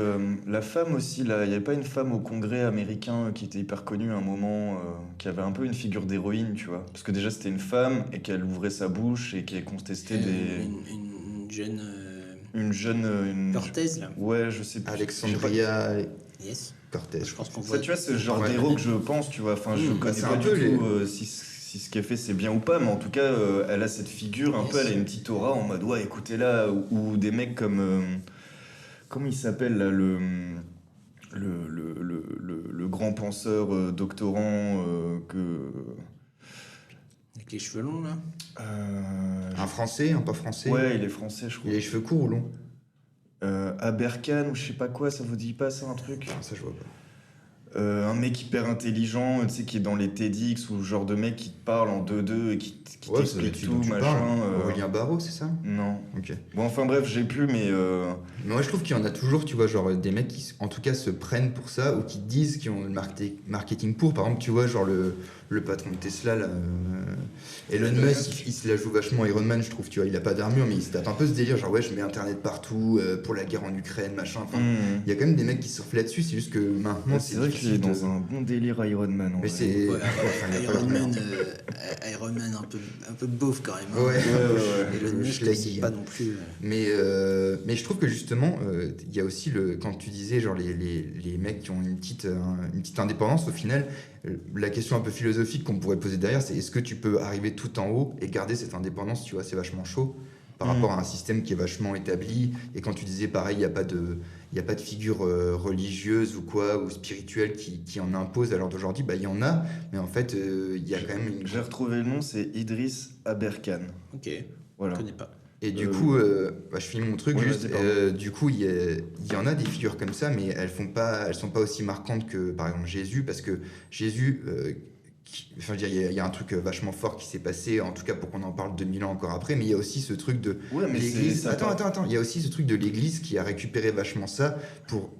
[SPEAKER 1] la femme aussi, là, il y avait pas une femme au Congrès américain qui était hyper connue à un moment, qui avait un peu une figure d'héroïne, tu vois, parce que déjà c'était une femme et qu'elle ouvrait sa bouche et qu'elle contestait
[SPEAKER 2] une jeune
[SPEAKER 1] une jeune,
[SPEAKER 2] Cortez, là.
[SPEAKER 1] ouais, je sais plus.
[SPEAKER 3] Alexandria
[SPEAKER 2] Yes.
[SPEAKER 3] Cortez.
[SPEAKER 2] Je pense qu'on
[SPEAKER 1] Ça,
[SPEAKER 2] voit.
[SPEAKER 1] tu vois, c'est le genre
[SPEAKER 3] Ouais.
[SPEAKER 1] d'héros que je pense, tu vois. Enfin, je connais
[SPEAKER 3] c'est
[SPEAKER 1] pas
[SPEAKER 3] un
[SPEAKER 1] du
[SPEAKER 3] peu
[SPEAKER 1] tout si ce qu'elle fait c'est bien ou pas, mais en tout cas, elle a cette figure un
[SPEAKER 2] Yes.
[SPEAKER 1] peu, elle a une petite aura en mode ouais, écoutez là, ou des mecs comme comment il s'appelle là, le grand penseur doctorant que
[SPEAKER 2] Avec les cheveux longs, là.
[SPEAKER 3] Un français, un pas français.
[SPEAKER 1] ouais, il est français, je
[SPEAKER 3] Il
[SPEAKER 1] crois.
[SPEAKER 3] a les cheveux courts ou longs?
[SPEAKER 1] Aberkan ou je sais pas quoi, ça vous dit pas ça un truc?
[SPEAKER 3] Ça, je vois pas.
[SPEAKER 1] Un mec hyper intelligent, tu sais, qui est dans les TEDx ou le genre de mec qui te parle en 2-2 et qui
[SPEAKER 3] Ouais, ça doit être
[SPEAKER 1] t'explique
[SPEAKER 3] celui
[SPEAKER 1] tout,
[SPEAKER 3] dont tu
[SPEAKER 1] machin.
[SPEAKER 3] parles. Aurélien Barraud, c'est ça?
[SPEAKER 1] Non.
[SPEAKER 3] Ok.
[SPEAKER 1] Bon, enfin bref, j'ai plus, mais
[SPEAKER 3] Mais moi, je trouve qu'il y en a toujours, tu vois, genre des mecs qui, en tout cas, se prennent pour ça ou qui disent qu'ils ont le marketing pour. Par exemple, tu vois, genre le patron de Tesla, là, Elon Musk, il se la joue vachement Iron Man, je trouve, tu vois. Il a pas d'armure, mais il se tape un peu ce délire, genre, ouais, je mets Internet partout pour la guerre en Ukraine, machin. Enfin, il y a quand même des mecs qui surfent là-dessus, c'est juste que maintenant,
[SPEAKER 1] c'est vrai qu'il est
[SPEAKER 3] difficile
[SPEAKER 1] dans un bon délire Iron Man.
[SPEAKER 3] Mais c'est.
[SPEAKER 2] Ouais,
[SPEAKER 3] enfin, il y a pas
[SPEAKER 2] Iron
[SPEAKER 3] de
[SPEAKER 2] Man,
[SPEAKER 3] merde.
[SPEAKER 2] Iron Man un peu beauf quand même. Hein.
[SPEAKER 3] Ouais,
[SPEAKER 2] Elon Musk,
[SPEAKER 3] Schleggy,
[SPEAKER 2] c'est pas
[SPEAKER 3] hein.
[SPEAKER 2] non plus.
[SPEAKER 3] Mais je trouve que justement, il y a aussi quand tu disais genre les mecs qui ont une petite indépendance, au final, la question un peu philosophique qu'on pourrait poser derrière, c'est est-ce que tu peux arriver tout en haut et garder cette indépendance, tu vois, c'est vachement chaud. par rapport à un système qui est vachement établi. Et quand tu disais pareil, il y a pas de figure religieuse ou quoi, ou spirituelle qui en impose à l'heure d'aujourd'hui. Bah, il y en a, mais en fait, il y a quand même une...
[SPEAKER 1] J'ai retrouvé le nom, c'est Idriss Aberkan.
[SPEAKER 2] Ok,
[SPEAKER 1] Voilà.
[SPEAKER 2] je connais pas.
[SPEAKER 3] Et du coup, bah, je finis mon truc
[SPEAKER 1] Ouais,
[SPEAKER 3] juste.
[SPEAKER 1] vas-y, pardon.
[SPEAKER 3] Du coup, il y en a des figures comme ça, mais elles sont pas aussi marquantes que, par exemple, Jésus, parce que Jésus, enfin, je veux dire, il y a un truc vachement fort qui s'est passé, en tout cas pour qu'on en parle 2000 ans encore après, mais il y a aussi ce truc de
[SPEAKER 1] Ouais, mais
[SPEAKER 3] l'Église.
[SPEAKER 1] ça part-
[SPEAKER 3] Attends, il y a aussi ce truc de l'Église qui a récupéré vachement ça pour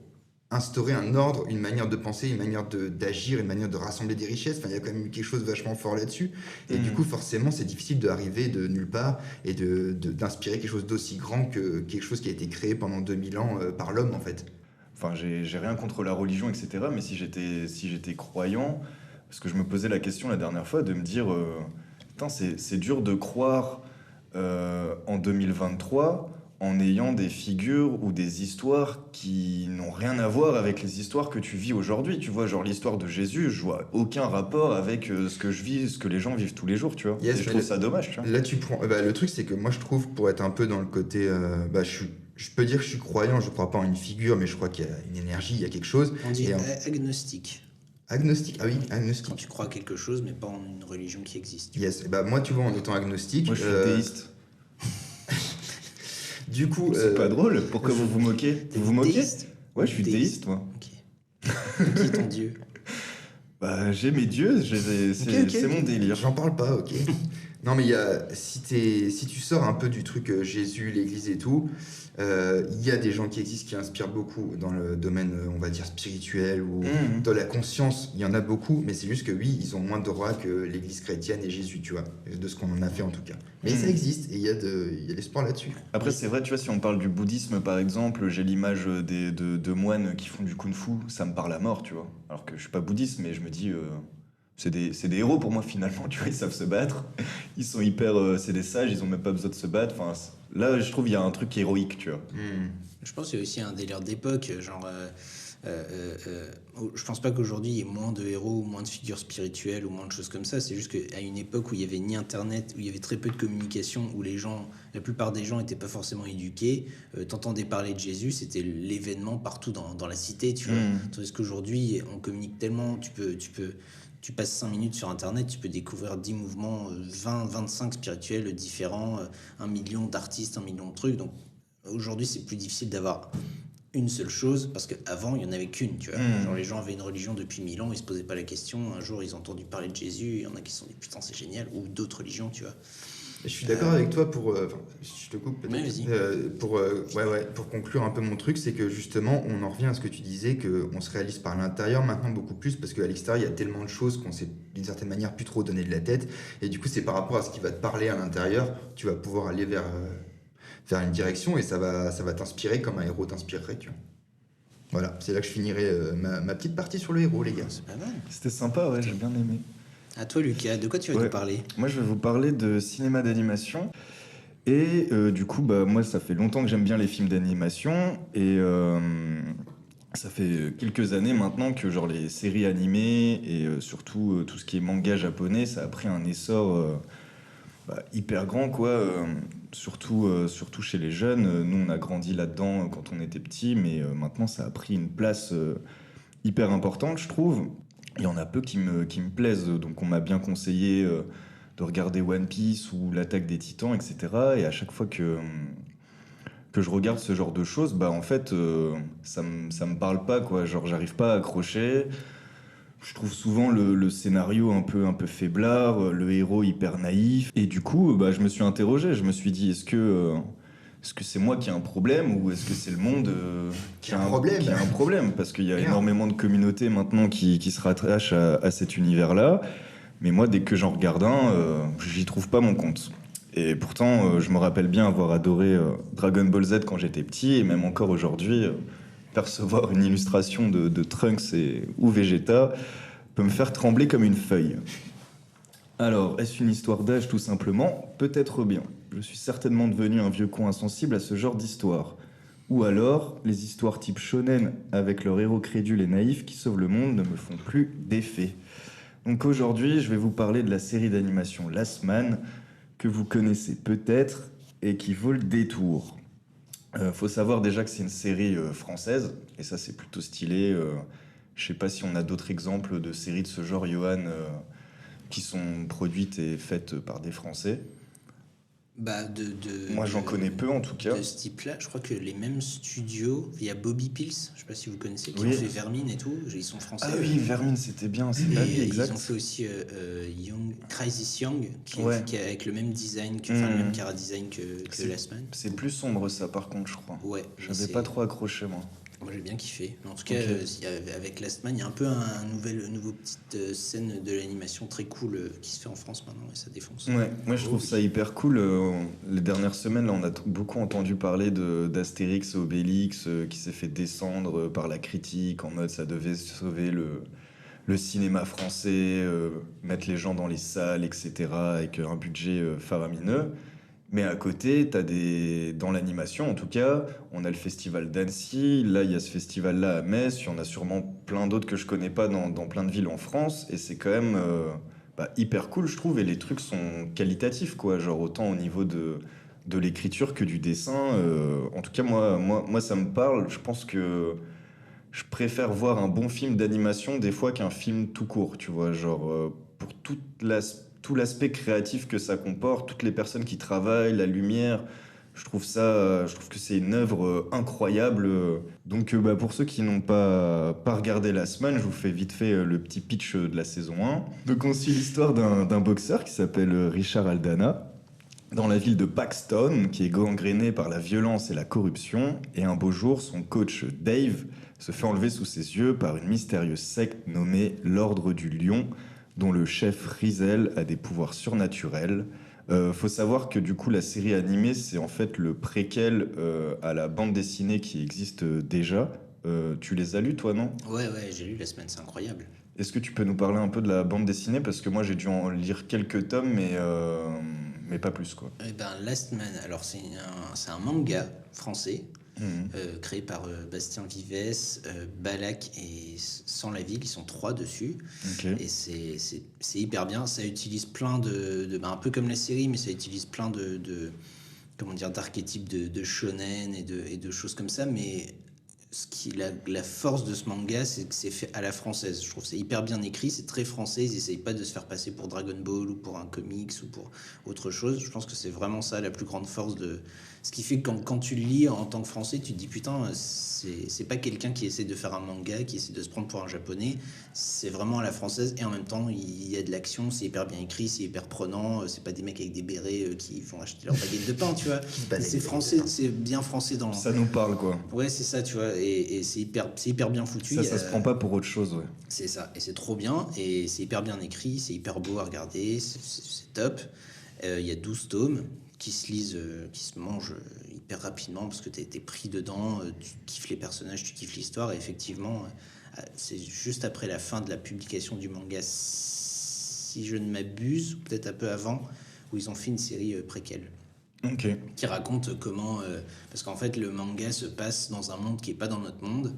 [SPEAKER 3] instaurer un ordre, une manière de penser, une manière d'agir, une manière de rassembler des richesses. Enfin, il y a quand même eu quelque chose de vachement fort là-dessus. Et du coup, forcément, c'est difficile d'arriver de nulle part et d'inspirer quelque chose d'aussi grand que quelque chose qui a été créé pendant 2000 ans par l'homme, en fait.
[SPEAKER 1] Enfin, j'ai rien contre la religion, etc. Mais si j'étais croyant, parce que je me posais la question la dernière fois de me dire, putain, c'est dur de croire en 2023 en ayant des figures ou des histoires qui n'ont rien à voir avec les histoires que tu vis aujourd'hui. Tu vois, genre l'histoire de Jésus, je vois aucun rapport avec ce que je vis, ce que les gens vivent tous les jours, tu vois.
[SPEAKER 3] Yes,
[SPEAKER 1] Et je
[SPEAKER 3] mais
[SPEAKER 1] trouve ça dommage, tu vois.
[SPEAKER 3] Là, tu prends. Bah, le truc, c'est que moi, je trouve, pour être un peu dans le côté. Bah, je peux dire que je suis croyant, je crois pas en une figure, mais je crois qu'il y a une énergie, il y a quelque chose.
[SPEAKER 2] On dit
[SPEAKER 3] Et
[SPEAKER 2] agnostique.
[SPEAKER 3] agnostique, ah oui,
[SPEAKER 2] Quand
[SPEAKER 3] agnostique.
[SPEAKER 2] tu crois à quelque chose, mais pas en une religion qui existe.
[SPEAKER 3] Yes, et bah, moi, tu vois, en étant agnostique.
[SPEAKER 1] Moi, je suis théiste.
[SPEAKER 3] Du coup.
[SPEAKER 1] C'est pas drôle. Pourquoi vous vous moquez?
[SPEAKER 2] T'es
[SPEAKER 1] Vous vous moquez?
[SPEAKER 2] théiste?
[SPEAKER 1] Ouais, je suis théiste, moi.
[SPEAKER 2] Ok. Qui est ton dieu?
[SPEAKER 1] Bah, j'ai mes dieux, c'est mon délire.
[SPEAKER 3] J'en parle pas, ok. Non, mais il y a, si tu sors un peu du truc Jésus, l'Église et tout, il y a des gens qui existent qui inspirent beaucoup dans le domaine, on va dire, spirituel ou dans la conscience. Il y en a beaucoup, mais c'est juste que oui, ils ont moins de droits que l'Église chrétienne et Jésus, tu vois, de ce qu'on en a fait en tout cas. Mais ça existe et il y a de l'espoir là-dessus.
[SPEAKER 1] Après, c'est vrai, tu vois, si on parle du bouddhisme, par exemple, j'ai l'image de moines qui font du kung-fu, ça me parle à mort, tu vois. Alors que je suis pas bouddhiste, mais je me dis, c'est des héros pour moi, finalement, tu vois, ils savent se battre, ils sont hyper, c'est des sages, ils ont même pas besoin de se battre, enfin, là, je trouve, il y a un truc héroïque, tu vois.
[SPEAKER 2] Je pense qu'il y a aussi un délire d'époque, genre. Je pense pas qu'aujourd'hui il y ait moins de héros, ou moins de figures spirituelles ou moins de choses comme ça. C'est juste qu'à une époque où il y avait ni internet, où il y avait très peu de communication, où la plupart des gens n'étaient pas forcément éduqués, t'entendais parler de Jésus, c'était l'événement partout dans la cité, tu vois. Tandis qu'aujourd'hui on communique tellement, tu passes 5 minutes sur internet, tu peux découvrir 10 mouvements, 20, 25 spirituels différents, 1 million d'artistes, 1 million de trucs. Donc aujourd'hui c'est plus difficile d'avoir une seule chose, parce qu'avant il y en avait qu'une, tu vois. Genre les gens avaient une religion depuis 1000 ans, ils se posaient pas la question, un jour ils ont entendu parler de Jésus, il y en a qui se sont dit putain c'est génial, ou d'autres religions, tu vois.
[SPEAKER 3] Je suis d'accord avec toi pour. Enfin, je te coupe peut-être.
[SPEAKER 2] Ouais, vas-y.
[SPEAKER 3] Pour conclure un peu mon truc, c'est que justement, on en revient à ce que tu disais, qu'on se réalise par l'intérieur maintenant beaucoup plus, parce qu'à l'extérieur, il y a tellement de choses qu'on sait d'une certaine manière plus trop donner de la tête. Et du coup, c'est par rapport à ce qui va te parler à l'intérieur, tu vas pouvoir aller vers une direction et ça va t'inspirer comme un héros t'inspirerait, tu vois. Voilà, c'est là que je finirai ma petite partie sur le héros, les gars.
[SPEAKER 2] C'est pas mal.
[SPEAKER 1] C'était sympa, ouais, j'ai bien aimé.
[SPEAKER 2] À toi Lucas, de quoi tu vas
[SPEAKER 1] Ouais.
[SPEAKER 2] nous parler?
[SPEAKER 1] Moi, je vais vous parler de cinéma d'animation. Et du coup, bah, moi, ça fait longtemps que j'aime bien les films d'animation. Et ça fait quelques années maintenant que genre, les séries animées et surtout tout ce qui est manga japonais, ça a pris un essor hyper grand, quoi. Surtout chez les jeunes. Nous, on a grandi là-dedans quand on était petits, mais maintenant, ça a pris une place hyper importante, je trouve. Il y en a peu qui me plaisent, donc on m'a bien conseillé de regarder One Piece ou l'Attaque des Titans, etc. Et à chaque fois que je regarde ce genre de choses, bah en fait, ça me parle pas, quoi. Genre, j'arrive pas à accrocher. Je trouve souvent le scénario un peu faiblard, le héros hyper naïf. Et du coup, bah, je me suis interrogé. Je me suis dit, est-ce que c'est moi qui ai un problème ou est-ce que c'est le monde
[SPEAKER 3] Qui a un problème.
[SPEAKER 1] qui a un problème? Parce qu'il y a
[SPEAKER 3] Merde.
[SPEAKER 1] énormément de communautés maintenant qui se rattachent à cet univers-là. Mais moi, dès que j'en regarde un, j'y trouve pas mon compte. Et pourtant, je me rappelle bien avoir adoré Dragon Ball Z quand j'étais petit, et même encore aujourd'hui, percevoir une illustration de Trunks ou Vegeta peut me faire trembler comme une feuille. Alors, est-ce une histoire d'âge tout simplement? Peut-être bien. Je suis certainement devenu un vieux con insensible à ce genre d'histoire. Ou alors, les histoires type shonen avec leur héros crédule et naïf qui sauve le monde ne me font plus d'effet. Donc aujourd'hui, je vais vous parler de la série d'animation Last Man, que vous connaissez peut-être, et qui vaut le détour. Faut savoir déjà que c'est une série française, et ça c'est plutôt stylé. Je sais pas si on a d'autres exemples de séries de ce genre, Johan, qui sont produites et faites par des Français.
[SPEAKER 2] Bah,
[SPEAKER 1] Moi j'en connais peu en tout cas.
[SPEAKER 2] De ce type-là, je crois que les mêmes studios, il y a Bobby Pills, je sais pas si vous connaissez, qui
[SPEAKER 1] Oui.
[SPEAKER 2] ont fait Vermine et tout, ils sont français.
[SPEAKER 1] Ah oui, Vermine, c'était bien, c'est pas lui,
[SPEAKER 2] Et
[SPEAKER 1] exact.
[SPEAKER 2] ils ont fait aussi Crisis Young,
[SPEAKER 1] Ouais.
[SPEAKER 2] qui est avec le même design, le même cara design que
[SPEAKER 1] C'est-
[SPEAKER 2] Last Man.
[SPEAKER 1] C'est plus sombre ça par contre, je crois.
[SPEAKER 2] Ouais,
[SPEAKER 1] J'avais
[SPEAKER 2] c'est-
[SPEAKER 1] pas trop accroché moi.
[SPEAKER 2] Moi j'ai bien kiffé. En tout cas,
[SPEAKER 1] Ok.
[SPEAKER 2] avec Last Man, il y a un peu un nouveau petite scène de l'animation très cool qui se fait en France maintenant et ça défonce.
[SPEAKER 1] Ouais, moi je trouve
[SPEAKER 2] oui.
[SPEAKER 1] ça hyper cool. Les dernières semaines, là, on a beaucoup entendu parler d'Astérix et Obélix qui s'est fait descendre par la critique en mode ça devait sauver le cinéma français, mettre les gens dans les salles, etc. avec un budget faramineux. Mais à côté, dans l'animation en tout cas, on a le festival d'Annecy, là il y a ce festival-là à Metz, il y en a sûrement plein d'autres que je connais pas dans plein de villes en France, et c'est quand même hyper cool je trouve, et les trucs sont qualitatifs quoi, genre autant au niveau de l'écriture que du dessin. En tout cas moi ça me parle, je pense que je préfère voir un bon film d'animation des fois qu'un film tout court, tu vois, genre pour tout l'aspect créatif que ça comporte, toutes les personnes qui travaillent, la lumière, je trouve que c'est une œuvre incroyable. Donc pour ceux qui n'ont pas regardé la semaine, je vous fais vite fait le petit pitch de la saison 1. Donc on suit l'histoire d'un boxeur qui s'appelle Richard Aldana, dans la ville de Paxton, qui est gangrénée par la violence et la corruption, et un beau jour, son coach Dave se fait enlever sous ses yeux par une mystérieuse secte nommée l'Ordre du Lion, dont le chef Rizel a des pouvoirs surnaturels. Faut savoir que du coup la série animée c'est en fait le préquel à la bande dessinée qui existe déjà. Tu les as lus toi, non?
[SPEAKER 2] Ouais, j'ai lu Last Man, c'est incroyable.
[SPEAKER 1] Est-ce que tu peux nous parler un peu de la bande dessinée? Parce que moi j'ai dû en lire quelques tomes mais pas plus quoi.
[SPEAKER 2] Eh ben, Last Man, alors c'est un manga français
[SPEAKER 1] Mhm.
[SPEAKER 2] créé par Bastien Vives, Balak et Sans la Ville, ils sont 3 dessus.
[SPEAKER 1] Ok.
[SPEAKER 2] Et c'est hyper bien, ça utilise plein un peu comme la série, mais ça utilise plein comment dire, d'archétypes de shonen et de choses comme ça, mais la force de ce manga, c'est que c'est fait à la française. Je trouve que c'est hyper bien écrit, c'est très français. Ils essayent pas de se faire passer pour Dragon Ball ou pour un comics ou pour autre chose. Je pense que c'est vraiment ça la plus grande force de. Ce qui fait que quand tu le lis en tant que français, tu te dis putain, c'est pas quelqu'un qui essaie de faire un manga, qui essaie de se prendre pour un japonais. C'est vraiment à la française et en même temps, il y a de l'action, c'est hyper bien écrit, c'est hyper prenant. C'est pas des mecs avec des bérets qui vont acheter leur baguette de pain, tu vois. C'est français, c'est bien français dans.
[SPEAKER 1] Ça nous parle quoi.
[SPEAKER 2] Ouais, c'est ça, tu vois, et c'est hyper bien foutu.
[SPEAKER 1] Ça se prend pas pour autre chose, ouais.
[SPEAKER 2] C'est ça, et c'est trop bien, et c'est hyper bien écrit, c'est hyper beau à regarder, c'est top. Il y a 12 tomes qui se lisent, qui se mangent hyper rapidement parce que t'es pris dedans, tu kiffes les personnages, tu kiffes l'histoire, et effectivement, c'est juste après la fin de la publication du manga, si je ne m'abuse, ou peut-être un peu avant, où ils ont fait une série préquelle.
[SPEAKER 1] Ok.
[SPEAKER 2] Qui raconte comment... parce qu'en fait, le manga se passe dans un monde qui n'est pas dans notre monde,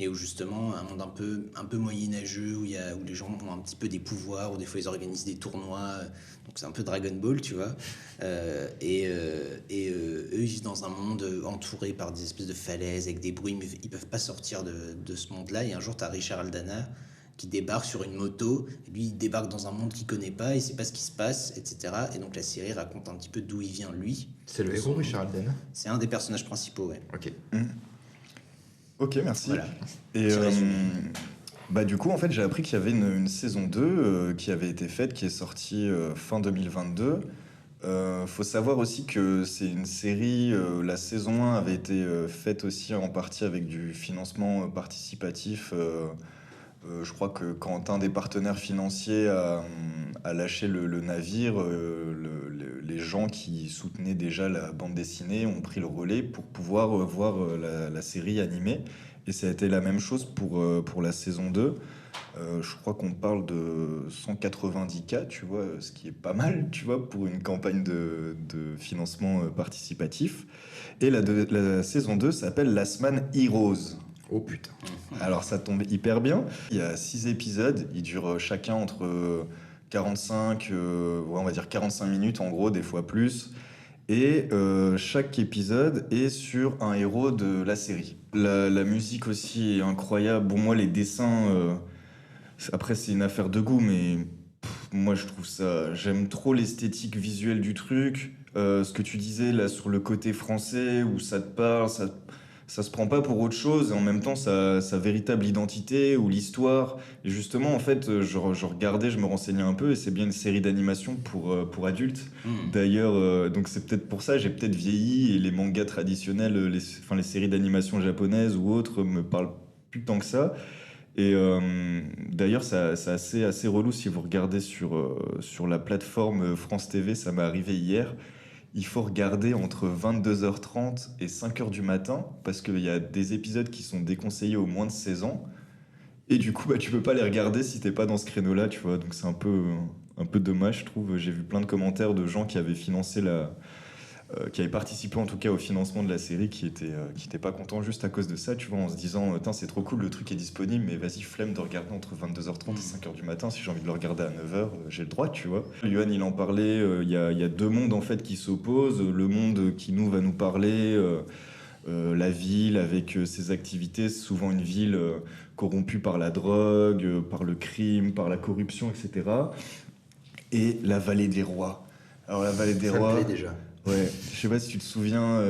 [SPEAKER 2] et où justement, un monde un peu moyenâgeux, où les gens ont un petit peu des pouvoirs, où des fois ils organisent des tournois, donc c'est un peu Dragon Ball, tu vois. Eux, ils vivent dans un monde entouré par des espèces de falaises, avec des bruits, mais ils peuvent pas sortir de ce monde-là. Et un jour, tu as Richard Aldana qui débarque sur une moto, et lui il débarque dans un monde qu'il connaît pas, il sait pas ce qui se passe, etc. Et donc la série raconte un petit peu d'où il vient lui.
[SPEAKER 3] C'est le héros, Richard Aldana.
[SPEAKER 2] C'est un des personnages principaux, ouais.
[SPEAKER 3] Ok.
[SPEAKER 1] Ok, merci.
[SPEAKER 2] Voilà.
[SPEAKER 1] Et
[SPEAKER 2] Petit résumé.
[SPEAKER 1] du coup, en fait, j'ai appris qu'il y avait une saison 2 qui avait été faite, qui est sortie fin 2022. Faut savoir aussi que c'est une série, la saison 1 avait été faite aussi en partie avec du financement participatif. Je crois que quand un des partenaires financiers a lâché le navire, les gens qui soutenaient déjà la bande dessinée ont pris le relais pour pouvoir voir la série animée. Et ça a été la même chose pour la saison 2. Je crois qu'on parle de 190K, tu vois, ce qui est pas mal, tu vois, pour une campagne de financement participatif. Et la saison 2 s'appelle Last Man Heroes.
[SPEAKER 3] Oh putain.
[SPEAKER 1] Alors ça tombe hyper bien. Il y a 6 épisodes, ils durent chacun entre 45, on va dire 45 minutes en gros, des fois plus. Et chaque épisode est sur un héros de la série. La musique aussi est incroyable. Bon, moi, les dessins, après, c'est une affaire de goût, mais moi, je trouve ça. J'aime trop l'esthétique visuelle du truc. Ce que tu disais là sur le côté français, où ça te parle, ça se prend pas pour autre chose, et en même temps, sa véritable identité ou l'histoire. Et justement, en fait, je regardais, je me renseignais un peu, et c'est bien une série d'animation pour adultes. D'ailleurs, donc c'est peut-être pour ça, j'ai peut-être vieilli, et les mangas traditionnels, enfin, les séries d'animation japonaises ou autres me parlent plus tant que ça. Et d'ailleurs, c'est assez relou si vous regardez sur la plateforme France TV, ça m'est arrivé hier. Il faut regarder entre 22h30 et 5h du matin parce qu'il y a des épisodes qui sont déconseillés aux moins de 16 ans. Et du coup, bah, tu peux pas les regarder si t'es pas dans ce créneau-là, tu vois. Donc c'est un peu dommage, je trouve. J'ai vu plein de commentaires de gens qui avaient financé qui avaient participé en tout cas au financement de la série qui étaient pas contents juste à cause de ça, tu vois, en se disant, c'est trop cool, le truc est disponible, mais vas-y, flemme de regarder entre 22h30 et 5h du matin, si j'ai envie de le regarder à 9h, j'ai le droit, tu vois. Yoann, il en parlait, il y a deux mondes en fait qui s'opposent, le monde qui nous va nous parler, la ville avec ses activités, c'est souvent une ville corrompue par la drogue, par le crime, par la corruption, etc. Et la vallée des rois. Alors la vallée des
[SPEAKER 2] Ça me
[SPEAKER 1] rois...
[SPEAKER 2] plaît déjà.
[SPEAKER 1] Ouais, je sais pas si tu te souviens,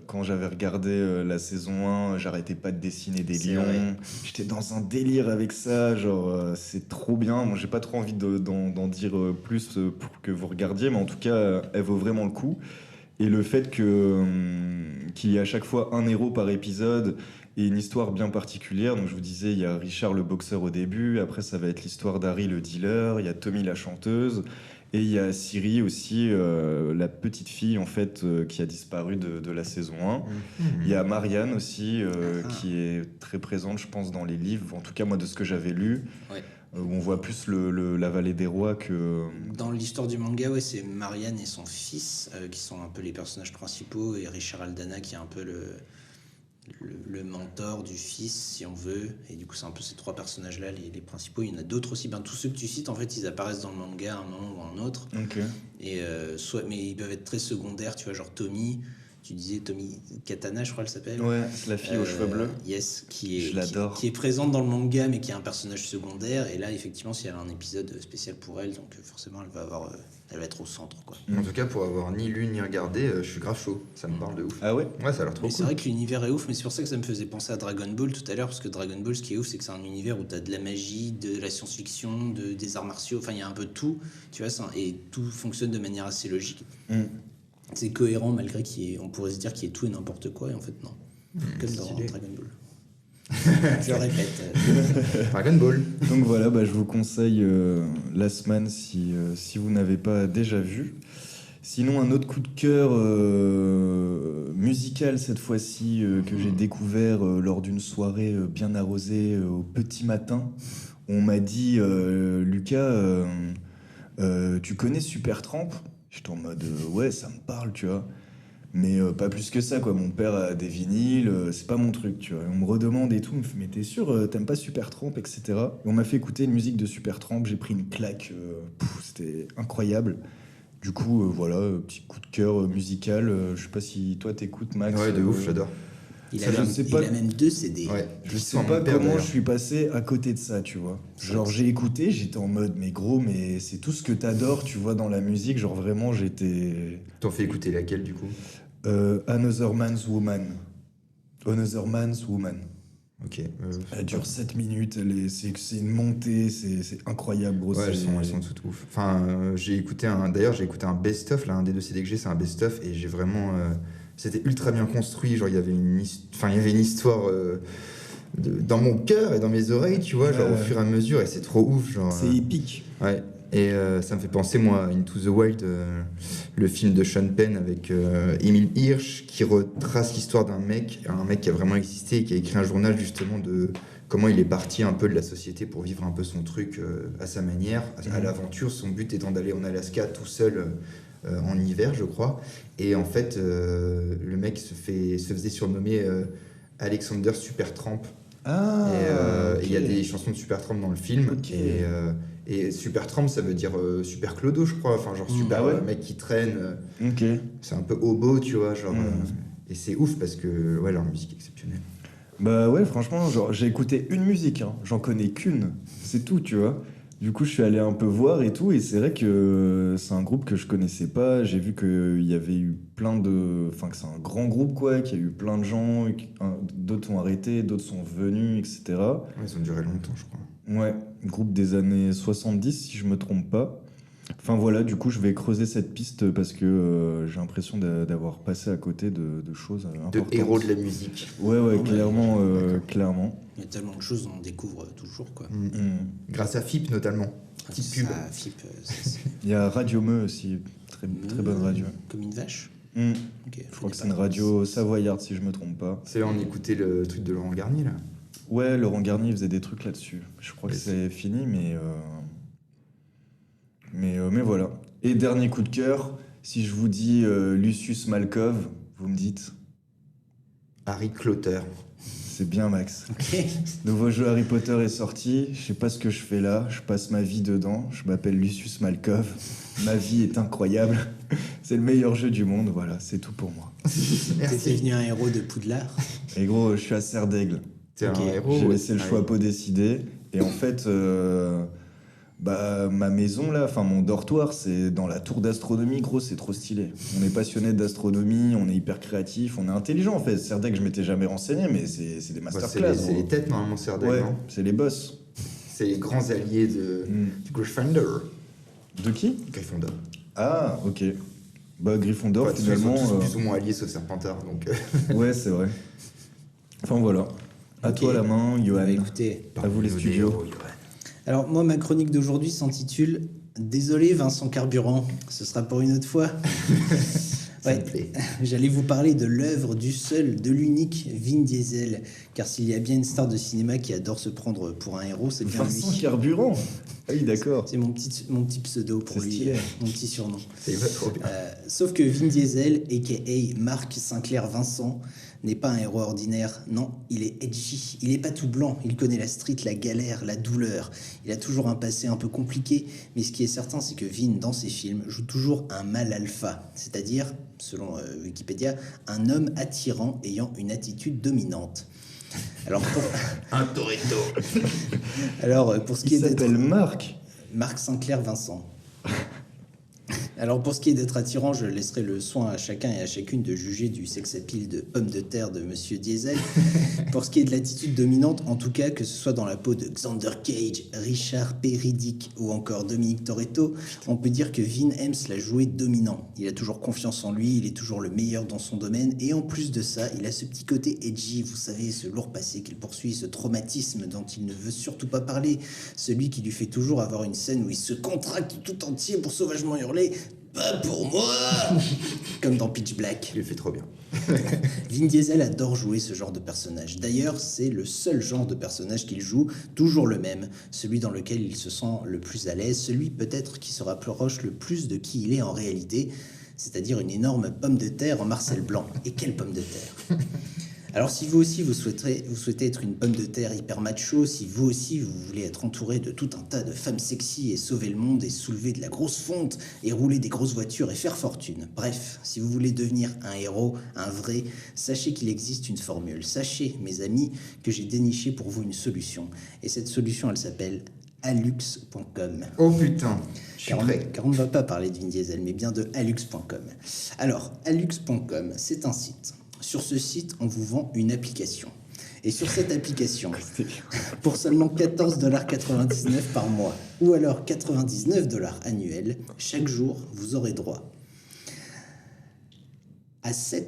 [SPEAKER 1] quand j'avais regardé la saison 1, j'arrêtais pas de dessiner des
[SPEAKER 2] C'est
[SPEAKER 1] lions.
[SPEAKER 2] vrai.
[SPEAKER 1] J'étais dans un délire avec ça, genre c'est trop bien. Moi j'ai pas trop envie d'en dire plus pour que vous regardiez, mais en tout cas elle vaut vraiment le coup. Et le fait qu'il y ait à chaque fois un héros par épisode et une histoire bien particulière. Donc je vous disais, il y a Richard le boxeur au début, après ça va être l'histoire d'Harry le dealer, il y a Tommy la chanteuse, et il y a Siri aussi, la petite fille en fait qui a disparu de la saison 1. Il y a Marianne aussi qui est très présente, je pense, dans les livres, en tout cas moi de ce que j'avais lu.
[SPEAKER 2] Ouais.
[SPEAKER 1] Où on voit plus la vallée des rois que...
[SPEAKER 2] Dans l'histoire du manga, ouais, c'est Marianne et son fils qui sont un peu les personnages principaux, et Richard Aldana qui est un peu le mentor du fils, si on veut. Et du coup, c'est un peu ces trois personnages-là, les principaux. Il y en a d'autres aussi. Ben, tous ceux que tu cites, en fait, ils apparaissent dans le manga à un moment ou à un autre.
[SPEAKER 1] Ok.
[SPEAKER 2] Et mais ils peuvent être très secondaires, tu vois, genre Tommy. Tu disais Tommy Katana, je crois elle s'appelle.
[SPEAKER 1] Ouais, c'est la fille aux cheveux bleus.
[SPEAKER 2] Yes,
[SPEAKER 1] Je l'adore.
[SPEAKER 2] qui est présente dans le manga, mais qui est un personnage secondaire. Et là, effectivement, si elle a un épisode spécial pour elle, donc forcément, elle va être au centre, quoi.
[SPEAKER 3] En tout cas, pour avoir ni lu ni regardé, je suis grave chaud. Ça me parle de ouf.
[SPEAKER 1] Ah ouais?
[SPEAKER 3] Ouais, ça a l'air trop
[SPEAKER 2] Mais c'est
[SPEAKER 3] cool.
[SPEAKER 2] vrai que l'univers est ouf, mais c'est pour ça que ça me faisait penser à Dragon Ball tout à l'heure, parce que Dragon Ball, ce qui est ouf, c'est que c'est un univers où t'as de la magie, de la science-fiction, des arts martiaux, enfin il y a un peu de tout, tu vois, et tout fonctionne de manière assez logique. C'est cohérent malgré on pourrait se dire qu'il y ait tout et n'importe quoi, et en fait non. Comme dans
[SPEAKER 3] stylé.
[SPEAKER 2] Dragon Ball. Je le répète.
[SPEAKER 3] Dragon Ball.
[SPEAKER 1] Donc voilà, bah, je vous conseille Last Man si vous n'avez pas déjà vu. Sinon, un autre coup de cœur musical cette fois-ci que j'ai découvert lors d'une soirée bien arrosée au petit matin. On m'a dit, Lucas, tu connais Supertramp? J'étais en mode, ouais, ça me parle, tu vois. Mais pas plus que ça, quoi. Mon père a des vinyles, c'est pas mon truc, tu vois. On me redemande et tout, on me fait, mais t'es sûr, t'aimes pas Supertramp, etc. Et on m'a fait écouter une musique de Supertramp, j'ai pris une claque, c'était incroyable. Du coup, voilà, petit coup de cœur musical. Je sais pas si toi t'écoutes, Max.
[SPEAKER 3] Ouais, de ouf, j'adore.
[SPEAKER 2] Il
[SPEAKER 1] Ça,
[SPEAKER 2] a,
[SPEAKER 1] je
[SPEAKER 2] même,
[SPEAKER 1] sais
[SPEAKER 2] il
[SPEAKER 1] pas.
[SPEAKER 2] a même 2 CD.
[SPEAKER 3] Ouais,
[SPEAKER 1] Je
[SPEAKER 3] juste
[SPEAKER 1] sais
[SPEAKER 3] sans
[SPEAKER 1] pas
[SPEAKER 3] mon père,
[SPEAKER 1] comment
[SPEAKER 3] d'ailleurs.
[SPEAKER 1] je suis passé à côté de ça, tu vois. Genre, j'ai écouté, j'étais en mode, mais gros, mais c'est tout ce que t'adores, tu vois, dans la musique. Genre, vraiment, j'étais.
[SPEAKER 3] T'en fais écouter laquelle, du coup?
[SPEAKER 1] Another Man's Woman. Another Man's Woman.
[SPEAKER 3] Ok.
[SPEAKER 1] Elle dure 7 minutes, c'est une montée, c'est incroyable, gros.
[SPEAKER 3] Ouais,
[SPEAKER 1] c'est-
[SPEAKER 3] elles sont toutes ouf. Enfin, d'ailleurs, j'ai écouté un best-of, là, un des 2 CD que j'ai, c'est un best-of, et j'ai vraiment... c'était ultra bien construit, genre, il y avait une histoire dans mon cœur et dans mes oreilles, tu vois, genre, au fur et à mesure, et c'est trop ouf, genre...
[SPEAKER 1] C'est épique.
[SPEAKER 3] Ouais, et ça me fait penser, moi, à Into the Wild, le film de Sean Penn avec Emile Hirsch, qui retrace l'histoire d'un mec qui a vraiment existé et qui a écrit un journal, justement, de comment il est parti un peu de la société pour vivre un peu son truc à sa manière, à l'aventure, son but étant d'aller en Alaska tout seul en hiver, je crois. Et en fait, le mec se faisait surnommer Alexander Supertramp.
[SPEAKER 1] Ah,
[SPEAKER 3] Et il y a
[SPEAKER 1] ok.
[SPEAKER 3] des chansons de Supertramp dans le film.
[SPEAKER 1] Ok.
[SPEAKER 3] Et super tramp, ça veut dire super clodo, je crois. Enfin, genre super
[SPEAKER 1] Ah ouais
[SPEAKER 3] mec qui traîne.
[SPEAKER 1] Ok.
[SPEAKER 3] C'est un peu hobo, tu vois. Genre, et c'est ouf parce que ouais, leur musique est exceptionnelle.
[SPEAKER 1] Bah ouais, franchement, genre, j'ai écouté une musique, hein. J'en connais qu'une, c'est tout, tu vois. Du coup, je suis allé un peu voir et tout, et c'est vrai que c'est un groupe que je connaissais pas. J'ai vu qu'il y avait eu plein de. Enfin, que c'est un grand groupe, quoi, qu'il y a eu plein de gens, d'autres ont arrêté, d'autres sont venus, etc.
[SPEAKER 3] Ouais, ils ont duré longtemps, je crois.
[SPEAKER 1] Ouais, groupe des années 70, si je me trompe pas. Enfin voilà, du coup, je vais creuser cette piste parce que j'ai l'impression d'avoir passé à côté de choses
[SPEAKER 3] De
[SPEAKER 1] importantes.
[SPEAKER 3] héros de la musique.
[SPEAKER 1] Ouais,
[SPEAKER 2] Ouais,
[SPEAKER 1] clairement,
[SPEAKER 3] d'accord.
[SPEAKER 1] clairement.
[SPEAKER 2] Il y a tellement de choses qu'on découvre toujours, quoi.
[SPEAKER 1] Mm.
[SPEAKER 3] Grâce à FIP notamment. Petite
[SPEAKER 2] Ça,
[SPEAKER 3] pub.
[SPEAKER 2] FIP,
[SPEAKER 1] Il y a Radio Meux aussi, très bonne radio.
[SPEAKER 2] Comme une vache.
[SPEAKER 1] Mm.
[SPEAKER 2] Ok,
[SPEAKER 1] Je crois que c'est une radio savoyarde, si je me trompe pas.
[SPEAKER 3] C'est là, on écoutait le truc de Laurent Garnier, là.
[SPEAKER 1] Ouais, Laurent Garnier faisait des trucs là-dessus. Je crois que
[SPEAKER 3] Ouais,
[SPEAKER 1] c'est fini, mais voilà. Et dernier coup de cœur, si je vous dis Lucius Malkov, vous me dites,
[SPEAKER 3] Harry Clotter.
[SPEAKER 1] c'est bien Max.
[SPEAKER 2] Ok.
[SPEAKER 1] Nouveau jeu Harry Potter est sorti, je sais pas ce que je fais là, je passe ma vie dedans, je m'appelle Lucius Malkov, ma vie est incroyable, c'est le meilleur jeu du monde, voilà, c'est tout pour moi.
[SPEAKER 2] T'étais
[SPEAKER 3] Merci.
[SPEAKER 2] devenu un héros de Poudlard.
[SPEAKER 1] Et gros, je suis à Serre d'Aigle,
[SPEAKER 3] T'es
[SPEAKER 2] Ok.
[SPEAKER 3] un héros.
[SPEAKER 1] j'ai laissé le
[SPEAKER 3] Ah,
[SPEAKER 1] choix
[SPEAKER 3] ouais.
[SPEAKER 1] à Pau décider, et en fait, ma maison là, enfin mon dortoir, c'est dans la tour d'astronomie, gros, c'est trop stylé. On est passionné d'astronomie, on est hyper créatif, on est intelligent en fait. Serre d'Aigle, je m'étais jamais renseigné, mais c'est des
[SPEAKER 3] Bah,
[SPEAKER 1] masterclass.
[SPEAKER 3] c'est les têtes, normalement, Serdaigle,
[SPEAKER 1] Ouais,
[SPEAKER 3] non
[SPEAKER 1] c'est les boss.
[SPEAKER 3] C'est les grands alliés du Gryffindor.
[SPEAKER 1] De qui?
[SPEAKER 3] Gryffondor.
[SPEAKER 1] Ah, ok. Bah, Gryffondor,
[SPEAKER 3] Enfin,
[SPEAKER 1] finalement.
[SPEAKER 3] Ils sont tous plus ou moins alliés, sauf Serpentard. Donc,
[SPEAKER 1] Ouais, c'est vrai. Enfin, voilà. À
[SPEAKER 2] Ok.
[SPEAKER 1] toi la main, Johan.
[SPEAKER 2] Bah, écoutez,
[SPEAKER 1] À vous les studios.
[SPEAKER 2] alors moi, ma chronique d'aujourd'hui s'intitule Désolé Vincent Carburant, ce sera pour une autre fois.
[SPEAKER 3] Ça me plaît.
[SPEAKER 2] J'allais vous parler de l'œuvre du seul, de l'unique Vin Diesel, car s'il y a bien une star de cinéma qui adore se prendre pour un héros, c'est bien
[SPEAKER 1] Vincent
[SPEAKER 2] lui.
[SPEAKER 1] Carburant. Ah oui, d'accord.
[SPEAKER 2] C'est mon petit pseudo pour
[SPEAKER 1] C'est
[SPEAKER 2] lui,
[SPEAKER 1] stylé.
[SPEAKER 2] mon petit surnom.
[SPEAKER 3] Ça y va trop bien.
[SPEAKER 2] Sauf que Vin Diesel, a.k.a. Marc Sinclair Vincent, n'est pas un héros ordinaire. Non, il est edgy. Il n'est pas tout blanc. Il connaît la street, la galère, la douleur. Il a toujours un passé un peu compliqué. Mais ce qui est certain, c'est que Vin, dans ses films, joue toujours un mâle alpha. C'est-à-dire, selon Wikipédia, un homme attirant ayant une attitude dominante. Alors pour ce qui
[SPEAKER 1] Il
[SPEAKER 2] est d'être...
[SPEAKER 1] s'appelle Marc.
[SPEAKER 2] Marc Sinclair Vincent. Alors pour ce qui est d'être attirant, je laisserai le soin à chacun et à chacune de juger du sex appeal de pomme de terre de Monsieur Diesel. Pour ce qui est de l'attitude dominante, en tout cas, que ce soit dans la peau de Xander Cage, Richard Peridic ou encore Dominique Toretto, on peut dire que Vin aime se la jouer dominant. Il a toujours confiance en lui, il est toujours le meilleur dans son domaine et en plus de ça, il a ce petit côté edgy, vous savez, ce lourd passé qu'il poursuit, ce traumatisme dont il ne veut surtout pas parler, celui qui lui fait toujours avoir une scène où il se contracte tout entier pour sauvagement hurler « Pas pour moi !» comme dans Pitch Black.
[SPEAKER 3] Il le fait trop bien.
[SPEAKER 2] Vin Diesel adore jouer ce genre de personnage. D'ailleurs, c'est le seul genre de personnage qu'il joue, toujours le même, celui dans lequel il se sent le plus à l'aise, celui peut-être qui se rapproche le plus de qui il est en réalité, c'est-à-dire une énorme pomme de terre en Marcel Blanc. Et quelle pomme de terre! Alors si vous aussi vous souhaitez être une pomme de terre hyper macho, si vous aussi vous voulez être entouré de tout un tas de femmes sexy et sauver le monde et soulever de la grosse fonte et rouler des grosses voitures et faire fortune, bref, si vous voulez devenir un héros, un vrai, sachez qu'il existe une formule. Sachez, mes amis, que j'ai déniché pour vous une solution. Et cette solution, elle s'appelle alux.com.
[SPEAKER 3] Oh putain, je suis
[SPEAKER 2] Car
[SPEAKER 3] prêt.
[SPEAKER 2] on ne va pas parler de Vin Diesel, mais bien de alux.com. Alors, alux.com, c'est un site. Sur ce site, on vous vend une application. Et sur cette application, pour seulement 14,99$ par mois, ou alors 99$ annuels, chaque jour, vous aurez droit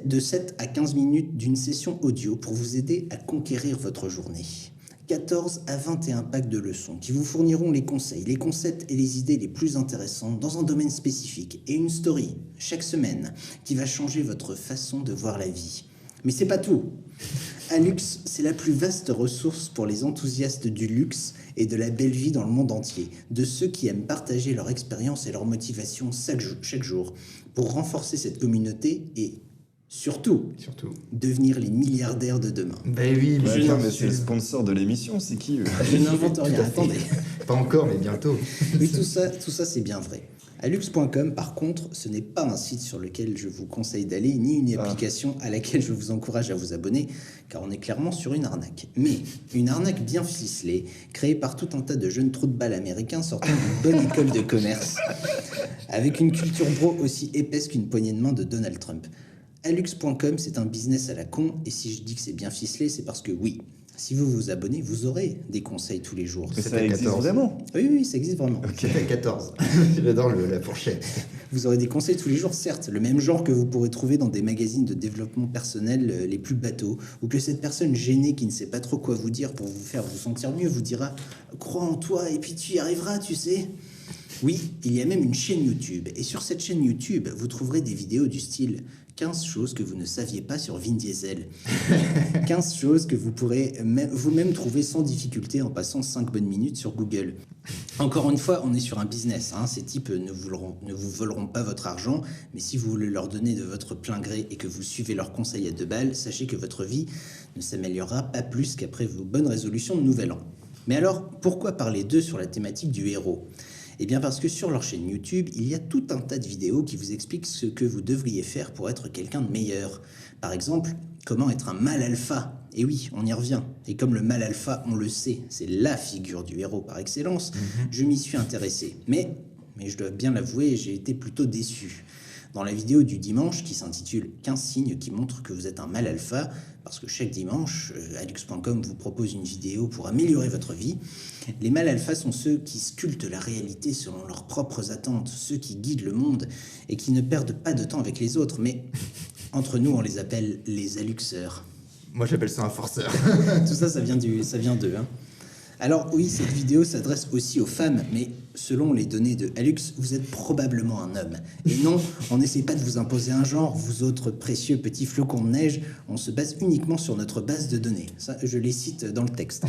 [SPEAKER 2] de 7 à 15 minutes d'une session audio pour vous aider à conquérir votre journée. 14 à 21 packs de leçons qui vous fourniront les conseils, les concepts et les idées les plus intéressantes dans un domaine spécifique et une story chaque semaine qui va changer votre façon de voir la vie. Mais c'est pas tout. Alux, c'est la plus vaste ressource pour les enthousiastes du luxe et de la belle vie dans le monde entier, de ceux qui aiment partager leur expérience et leur motivation chaque jour pour renforcer cette communauté et Surtout,
[SPEAKER 3] Surtout.
[SPEAKER 2] devenir les milliardaires de demain.
[SPEAKER 3] Ben oui,
[SPEAKER 1] Bah,
[SPEAKER 3] bien
[SPEAKER 1] attends, mais c'est
[SPEAKER 3] sûr.
[SPEAKER 1] le sponsor de l'émission, c'est qui eux
[SPEAKER 2] Je n'invente rien, attendez.
[SPEAKER 3] Pas encore, mais bientôt.
[SPEAKER 2] Oui, tout ça c'est bien vrai. Alux.com, par contre, ce n'est pas un site sur lequel je vous conseille d'aller, ni une application à laquelle je vous encourage à vous abonner, car on est clairement sur une arnaque. Mais une arnaque bien ficelée, créée par tout un tas de jeunes trous de balles américains sortant d'une bonne école de commerce, avec une culture bro aussi épaisse qu'une poignée de main de Donald Trump. Alux.com, c'est un business à la con, et si je dis que c'est bien ficelé, c'est parce que oui, si vous vous abonnez, vous aurez des conseils tous les jours.
[SPEAKER 1] Mais
[SPEAKER 3] C'est
[SPEAKER 1] ça
[SPEAKER 3] à
[SPEAKER 1] existe
[SPEAKER 3] 14.
[SPEAKER 1] vraiment.
[SPEAKER 2] Oui, ça existe vraiment.
[SPEAKER 3] C'est à 14. J'adore la fourchette.
[SPEAKER 2] Vous aurez des conseils tous les jours, certes, le même genre que vous pourrez trouver dans des magazines de développement personnel les plus bateaux, ou que cette personne gênée qui ne sait pas trop quoi vous dire pour vous faire vous sentir mieux vous dira « Crois en toi et puis tu y arriveras, tu sais ». Oui, il y a même une chaîne YouTube, et sur cette chaîne YouTube, vous trouverez des vidéos du style 15 choses que vous ne saviez pas sur Vin Diesel. 15 choses que vous pourrez vous-même trouver sans difficulté en passant 5 bonnes minutes sur Google. Encore une fois, on est sur un business. Ces types ne vous voleront pas votre argent, mais si vous voulez leur donner de votre plein gré et que vous suivez leurs conseils à 2 balles, sachez que votre vie ne s'améliorera pas plus qu'après vos bonnes résolutions de Nouvel An. Mais alors, pourquoi parler d'eux sur la thématique du héros ? Eh bien parce que sur leur chaîne YouTube, il y a tout un tas de vidéos qui vous expliquent ce que vous devriez faire pour être quelqu'un de meilleur. Par exemple, comment être un mâle alpha. Et oui, on y revient. Et comme le mâle alpha, on le sait, c'est la figure du héros par excellence, je m'y suis intéressé. Mais je dois bien l'avouer, j'ai été plutôt déçu. Dans la vidéo du dimanche qui s'intitule 15 signes qui montrent que vous êtes un mâle alpha, parce que chaque dimanche, Alux.com vous propose une vidéo pour améliorer votre vie. Les mâles alpha sont ceux qui sculptent la réalité selon leurs propres attentes, ceux qui guident le monde et qui ne perdent pas de temps avec les autres. Mais entre nous, on les appelle les aluxeurs.
[SPEAKER 3] Moi, j'appelle ça un forceur.
[SPEAKER 2] Tout ça, ça vient d'eux. Alors oui, cette vidéo s'adresse aussi aux femmes, mais selon les données de Alux, vous êtes probablement un homme. Et non, on n'essaie pas de vous imposer un genre, vous autres précieux petits flocons de neige, on se base uniquement sur notre base de données. Ça, je les cite dans le texte.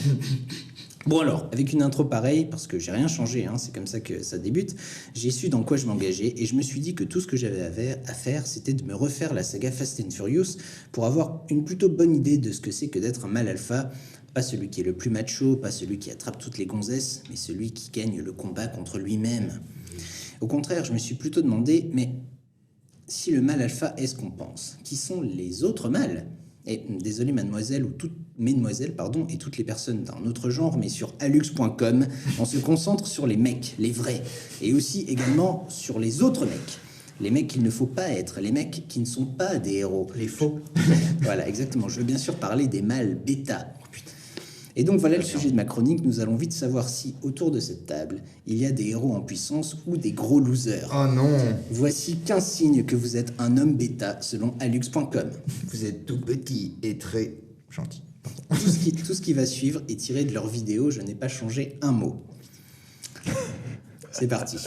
[SPEAKER 2] Bon alors, avec une intro pareille, parce que j'ai rien changé, c'est comme ça que ça débute, j'ai su dans quoi je m'engageais et je me suis dit que tout ce que j'avais à faire, c'était de me refaire la saga Fast and Furious pour avoir une plutôt bonne idée de ce que c'est que d'être un mâle alpha. Pas celui qui est le plus macho, pas celui qui attrape toutes les gonzesses, mais celui qui gagne le combat contre lui-même. Au contraire, je me suis plutôt demandé, mais si le mâle alpha est ce qu'on pense, qui sont les autres mâles ? Et désolé mademoiselle, mesdemoiselles, et toutes les personnes d'un autre genre, mais sur alux.com, on se concentre sur les mecs, les vrais, et aussi également sur les autres mecs. Les mecs qu'il ne faut pas être, les mecs qui ne sont pas des héros.
[SPEAKER 3] Les faux.
[SPEAKER 2] Voilà, exactement. Je veux bien sûr parler des mâles bêta. Et donc voilà le sujet de ma chronique. Nous allons vite savoir si, autour de cette table, il y a des héros en puissance ou des gros losers.
[SPEAKER 3] Oh non.
[SPEAKER 2] Voici 15 signes que vous êtes un homme bêta selon alux.com.
[SPEAKER 3] Vous êtes tout petit et très gentil.
[SPEAKER 2] Tout ce qui va suivre est tiré de leur vidéo. Je n'ai pas changé un mot. C'est parti.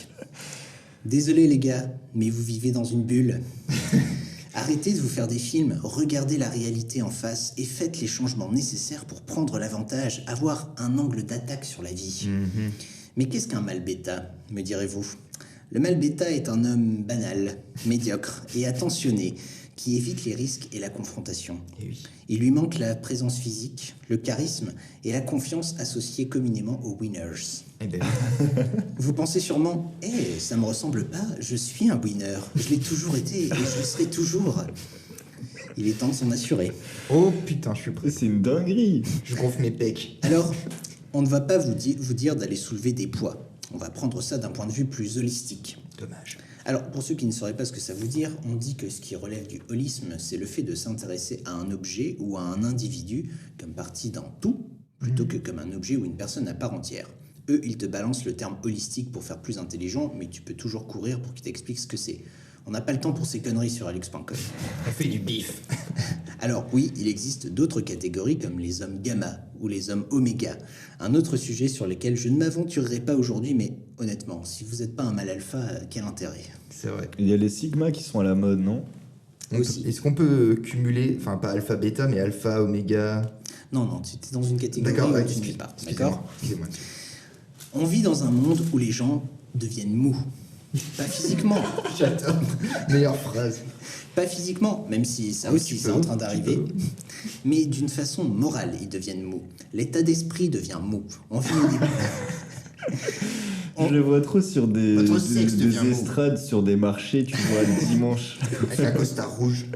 [SPEAKER 2] Désolé les gars, mais vous vivez dans une bulle. Arrêtez de vous faire des films, regardez la réalité en face et faites les changements nécessaires pour prendre l'avantage, avoir un angle d'attaque sur la vie. Mais qu'est-ce qu'un mâle bêta, me direz-vous ? Le mâle bêta est un homme banal, médiocre et attentionné, qui évite les risques et la confrontation.
[SPEAKER 3] Et oui.
[SPEAKER 2] Il lui manque la présence physique, le charisme et la confiance associée communément aux winners.
[SPEAKER 3] Eh ben,
[SPEAKER 2] Vous pensez sûrement « Eh, ça me ressemble pas, je suis un winner, je l'ai toujours été et je le serai toujours. » Il est temps de s'en assurer.
[SPEAKER 3] oh putain, je suis prêt.
[SPEAKER 1] C'est une dinguerie.
[SPEAKER 3] Je gonfle mes pecs.
[SPEAKER 2] Alors, on ne va pas vous dire d'aller soulever des poids. On va prendre ça d'un point de vue plus holistique.
[SPEAKER 3] Dommage.
[SPEAKER 2] Alors, pour ceux qui ne sauraient pas ce que ça veut dire, on dit que ce qui relève du holisme, c'est le fait de s'intéresser à un objet ou à un individu comme partie d'un tout, plutôt que comme un objet ou une personne à part entière. Eux, ils te balancent le terme holistique pour faire plus intelligent, mais tu peux toujours courir pour qu'ils t'expliquent ce que c'est. On n'a pas le temps pour ces conneries sur alux.com.
[SPEAKER 3] On fait du bif.
[SPEAKER 2] Alors oui, il existe d'autres catégories comme les hommes gamma ou les hommes oméga. Un autre sujet sur lequel je ne m'aventurerai pas aujourd'hui, mais honnêtement, si vous n'êtes pas un mâle alpha, quel intérêt ?
[SPEAKER 3] C'est vrai.
[SPEAKER 1] Il y a les Sigma qui sont à la mode, non ?
[SPEAKER 2] Aussi.
[SPEAKER 3] Est-ce qu'on peut cumuler, enfin pas alpha bêta, mais alpha oméga?
[SPEAKER 2] Non, tu es dans une catégorie
[SPEAKER 3] D'accord,
[SPEAKER 2] où tu n'es pas.
[SPEAKER 3] excusez-moi,
[SPEAKER 2] D'accord ?
[SPEAKER 3] excusez-moi.
[SPEAKER 2] On vit dans un monde où les gens deviennent mous. Pas physiquement.
[SPEAKER 3] J'adore. Meilleure phrase.
[SPEAKER 2] Pas physiquement, même si ça aussi c'est en train d'arriver. Mais d'une façon morale, ils deviennent mous. L'état d'esprit devient mou. On vit
[SPEAKER 1] Je le vois trop sur
[SPEAKER 3] Votre sexe
[SPEAKER 1] des
[SPEAKER 3] devient mou.
[SPEAKER 1] estrades, sur des marchés, tu vois, le dimanche.
[SPEAKER 3] Avec un costard rouge.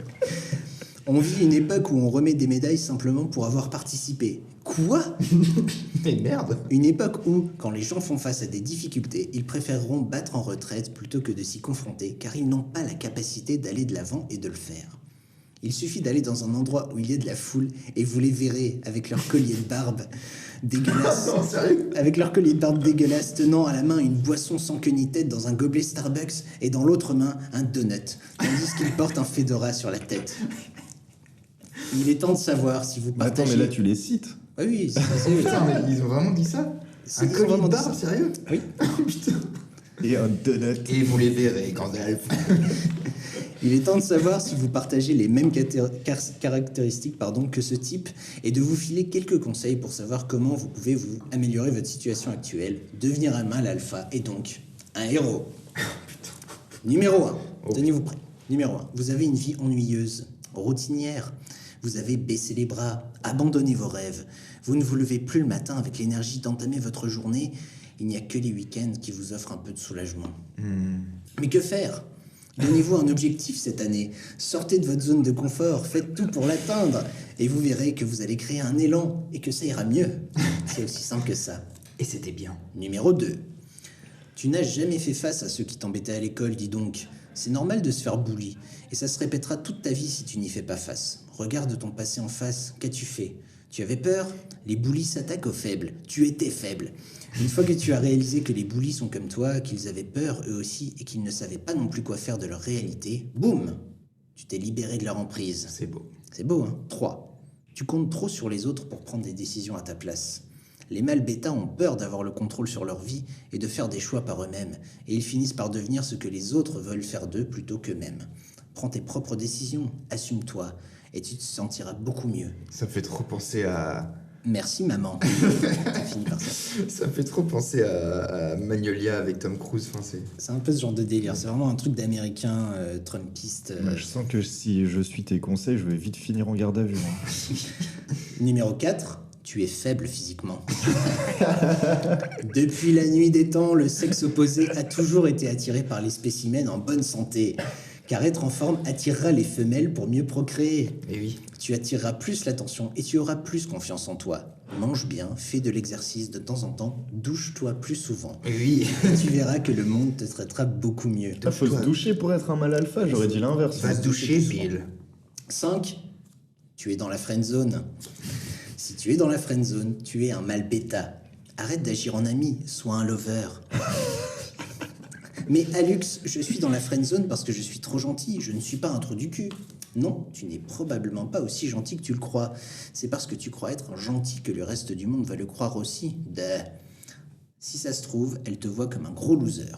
[SPEAKER 2] On vit une époque où on remet des médailles simplement pour avoir participé. Quoi ?
[SPEAKER 3] Mais merde.
[SPEAKER 2] Une époque où, quand les gens font face à des difficultés, ils préféreront battre en retraite plutôt que de s'y confronter, car ils n'ont pas la capacité d'aller de l'avant et de le faire. Il suffit d'aller dans un endroit où il y a de la foule et vous les verrez avec leur collier de barbe dégueulasse.
[SPEAKER 3] Non, sérieux?
[SPEAKER 2] Avec leur collier de barbe dégueulasse, tenant à la main une boisson sans queue ni tête dans un gobelet Starbucks et dans l'autre main un donut, tandis qu'ils portent un fedora sur la tête. Il est temps de savoir si vous
[SPEAKER 1] Attends,
[SPEAKER 2] partagez...
[SPEAKER 1] mais là, tu les cites.
[SPEAKER 2] Ah oui, c'est
[SPEAKER 3] Putain, mais ils ont vraiment dit ça?
[SPEAKER 2] C'est-
[SPEAKER 3] Un
[SPEAKER 2] ils ont
[SPEAKER 3] collier
[SPEAKER 2] vraiment
[SPEAKER 3] de
[SPEAKER 2] dit
[SPEAKER 3] barbe,
[SPEAKER 2] ça.
[SPEAKER 3] sérieux?
[SPEAKER 2] Oui.
[SPEAKER 3] Putain.
[SPEAKER 1] Et un donut.
[SPEAKER 3] Et vous les verrez, Gandalf.
[SPEAKER 2] Il est temps de savoir si vous partagez les mêmes caractéristiques que ce type et de vous filer quelques conseils pour savoir comment vous pouvez vous améliorer votre situation actuelle, devenir un mâle alpha et donc un héros. Numéro 1.
[SPEAKER 3] Oh.
[SPEAKER 2] Tenez-vous prêts. Numéro 1. Vous avez une vie ennuyeuse, routinière. Vous avez baissé les bras, abandonné vos rêves. Vous ne vous levez plus le matin avec l'énergie d'entamer votre journée. Il n'y a que les week-ends qui vous offrent un peu de soulagement. Mais que faire ? Donnez-vous un objectif cette année. Sortez de votre zone de confort, faites tout pour l'atteindre. Et vous verrez que vous allez créer un élan et que ça ira mieux. C'est aussi simple que ça.
[SPEAKER 3] Et c'était bien.
[SPEAKER 2] Numéro 2. Tu n'as jamais fait face à ceux qui t'embêtaient à l'école, dis donc. C'est normal de se faire bully. Et ça se répétera toute ta vie si tu n'y fais pas face. Regarde ton passé en face. Qu'as-tu fait ? Tu avais peur ? Les bullies s'attaquent aux faibles. Tu étais faible. Une fois que tu as réalisé que les bullies sont comme toi, qu'ils avaient peur eux aussi et qu'ils ne savaient pas non plus quoi faire de leur réalité, boum ! Tu t'es libéré de leur emprise.
[SPEAKER 3] C'est beau.
[SPEAKER 2] C'est beau, hein ? 3. Tu comptes trop sur les autres pour prendre des décisions à ta place. Les mâles bêta ont peur d'avoir le contrôle sur leur vie et de faire des choix par eux-mêmes, et ils finissent par devenir ce que les autres veulent faire d'eux plutôt qu'eux-mêmes. Prends tes propres décisions, assume-toi, et tu te sentiras beaucoup mieux.
[SPEAKER 3] Ça me fait trop penser à...
[SPEAKER 2] Merci maman. Ça finit par ça.
[SPEAKER 3] Ça me fait trop penser à Magnolia avec Tom Cruise. Enfin,
[SPEAKER 2] C'est un peu ce genre de délire, c'est vraiment un truc d'américain trumpiste.
[SPEAKER 1] Bah, je sens que si je suis tes conseils, je vais vite finir en garde à vue. Hein.
[SPEAKER 2] Numéro 4, tu es faible physiquement. Depuis la nuit des temps, le sexe opposé a toujours été attiré par les spécimens en bonne santé. Car être en forme attirera les femelles pour mieux procréer.
[SPEAKER 3] Et oui.
[SPEAKER 2] Tu attireras plus l'attention et tu auras plus confiance en toi. Mange bien, fais de l'exercice de temps en temps, douche-toi plus souvent.
[SPEAKER 3] Et oui.
[SPEAKER 2] Et tu verras que le monde te traitera beaucoup mieux.
[SPEAKER 1] Ah, faut se doucher pour être un mâle alpha, j'aurais dit l'inverse.
[SPEAKER 3] Va se doucher, Bill.
[SPEAKER 2] 5. Tu es dans la friend zone. Si tu es dans la friend zone, tu es un mâle bêta. Arrête d'agir en ami, sois un lover. Mais Alux, je suis dans la friend zone parce que je suis trop gentil, je ne suis pas un trou du cul. Non, tu n'es probablement pas aussi gentil que tu le crois. C'est parce que tu crois être gentil que le reste du monde va le croire aussi. Si ça se trouve, elle te voit comme un gros loser.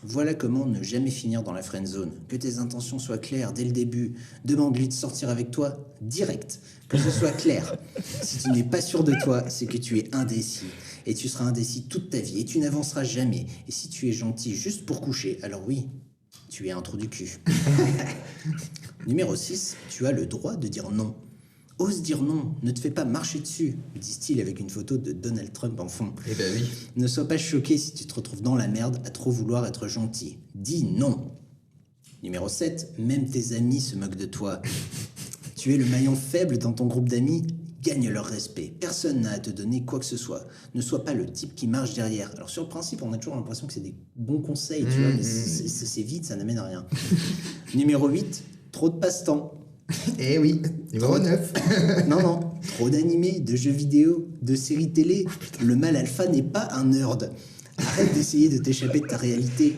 [SPEAKER 2] Voilà comment ne jamais finir dans la friend zone. Que tes intentions soient claires dès le début. Demande-lui de sortir avec toi direct. Que ce soit clair. Si tu n'es pas sûr de toi, c'est que tu es indécis. Et tu seras indécis toute ta vie et tu n'avanceras jamais. Et si tu es gentil juste pour coucher, alors oui, tu es un trou du cul. Numéro 6, tu as le droit de dire non. Ose dire non, ne te fais pas marcher dessus, disent-ils avec une photo de Donald Trump en fond.
[SPEAKER 3] Eh ben oui.
[SPEAKER 2] Ne sois pas choqué si tu te retrouves dans la merde à trop vouloir être gentil. Dis non. Numéro 7, même tes amis se moquent de toi. Tu es le maillon faible dans ton groupe d'amis, gagne leur respect. Personne n'a à te donner quoi que ce soit. Ne sois pas le type qui marche derrière. Alors sur le principe, on a toujours l'impression que c'est des bons conseils, tu vois, mais c'est vite, ça n'amène à rien. Numéro 8, trop de passe-temps.
[SPEAKER 3] Eh oui. Numéro 9.
[SPEAKER 2] Non, trop d'animés, de jeux vidéo, de séries télé. Le mâle alpha n'est pas un nerd. Arrête d'essayer de t'échapper de ta réalité.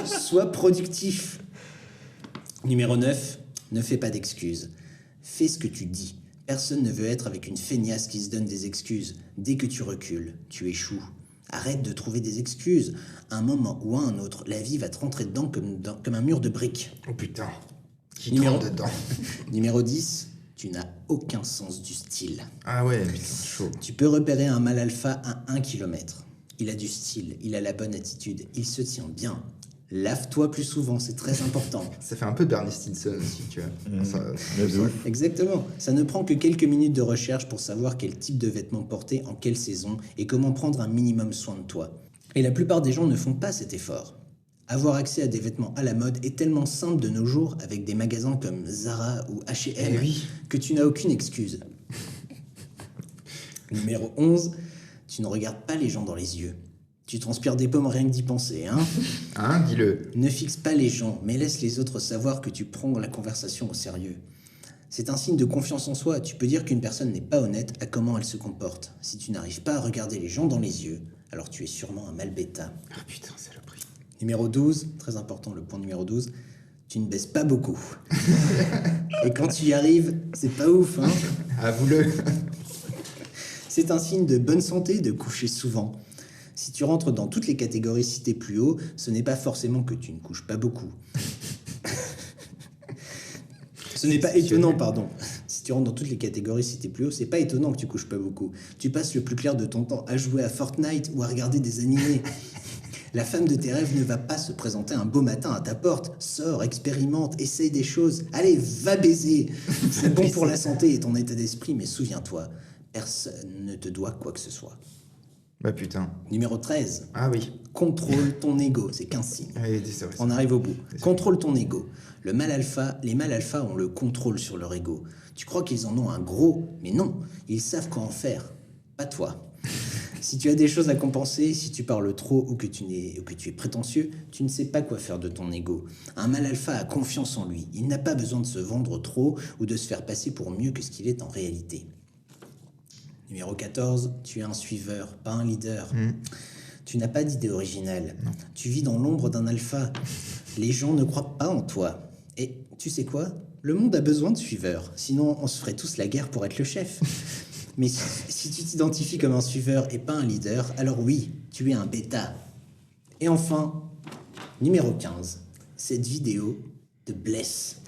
[SPEAKER 2] Sois productif. Numéro 9, ne fais pas d'excuses. Fais ce que tu dis. Personne ne veut être avec une feignasse qui se donne des excuses. Dès que tu recules, tu échoues. Arrête de trouver des excuses. À un moment ou à un autre, la vie va te rentrer dedans comme un mur de briques.
[SPEAKER 3] Oh putain. Qui
[SPEAKER 2] Numéro-
[SPEAKER 3] trempe dedans.
[SPEAKER 2] Numéro 10, tu n'as aucun sens du style.
[SPEAKER 3] Ah ouais, putain, chaud.
[SPEAKER 2] Tu peux repérer un mâle alpha à 1 km. Il a du style, il a la bonne attitude, il se tient bien. Lave-toi plus souvent, c'est très important.
[SPEAKER 3] Ça fait un peu Bernie Stinson aussi, tu vois.
[SPEAKER 1] Mais de ouf.
[SPEAKER 2] Exactement. Ça ne prend que quelques minutes de recherche pour savoir quel type de vêtements porter en quelle saison et comment prendre un minimum soin de toi. Et la plupart des gens ne font pas cet effort. Avoir accès à des vêtements à la mode est tellement simple de nos jours avec des magasins comme Zara ou H&M
[SPEAKER 3] Eh oui.
[SPEAKER 2] que tu n'as aucune excuse. Numéro 11, tu ne regardes pas les gens dans les yeux. Tu transpires des pommes rien que d'y penser, hein?
[SPEAKER 3] Hein, dis-le.
[SPEAKER 2] Ne fixe pas les gens, mais laisse les autres savoir que tu prends la conversation au sérieux. C'est un signe de confiance en soi. Tu peux dire qu'une personne n'est pas honnête à comment elle se comporte. Si tu n'arrives pas à regarder les gens dans les yeux, alors tu es sûrement un mal bêta.
[SPEAKER 3] Ah putain, saloperie.
[SPEAKER 2] Numéro 12, très important le point numéro 12, tu ne baisses pas beaucoup. Et quand tu y arrives, c'est pas ouf, hein?
[SPEAKER 3] Avoue-le.
[SPEAKER 2] C'est un signe de bonne santé de coucher souvent. Si tu rentres dans toutes les catégories citées plus haut, ce n'est pas forcément que tu ne couches pas beaucoup. Ce n'est pas étonnant, pardon. Si tu rentres dans toutes les catégories citées plus haut, c'est pas étonnant que tu couches pas beaucoup. Tu passes le plus clair de ton temps à jouer à Fortnite ou à regarder des animés. La femme de tes rêves ne va pas se présenter un beau matin à ta porte. Sors, expérimente, essaye des choses. Allez, va baiser. C'est bon pour la santé et ton état d'esprit, mais souviens-toi, personne ne te doit quoi que ce soit.
[SPEAKER 3] Bah putain.
[SPEAKER 2] Numéro 13.
[SPEAKER 3] Ah oui.
[SPEAKER 2] Contrôle ton ego. C'est 15 signes.
[SPEAKER 3] Allez, c'est vrai.
[SPEAKER 2] On arrive au bout. Contrôle ton ego. Les mâles alpha ont le contrôle sur leur ego. Tu crois qu'ils en ont un gros, mais non. Ils savent quoi en faire. Pas toi. Si tu as des choses à compenser, si tu parles trop ou que tu es prétentieux, tu ne sais pas quoi faire de ton ego. Un mâle alpha a confiance en lui. Il n'a pas besoin de se vendre trop ou de se faire passer pour mieux que ce qu'il est en réalité. Numéro 14, tu es un suiveur, pas un leader. Tu n'as pas d'idée originale.
[SPEAKER 3] Non.
[SPEAKER 2] Tu vis dans l'ombre d'un alpha. Les gens ne croient pas en toi. Et tu sais quoi? Le monde a besoin de suiveurs. Sinon, on se ferait tous la guerre pour être le chef. Mais si tu t'identifies comme un suiveur et pas un leader, alors oui, tu es un bêta. Et enfin, numéro 15, cette vidéo te blesse.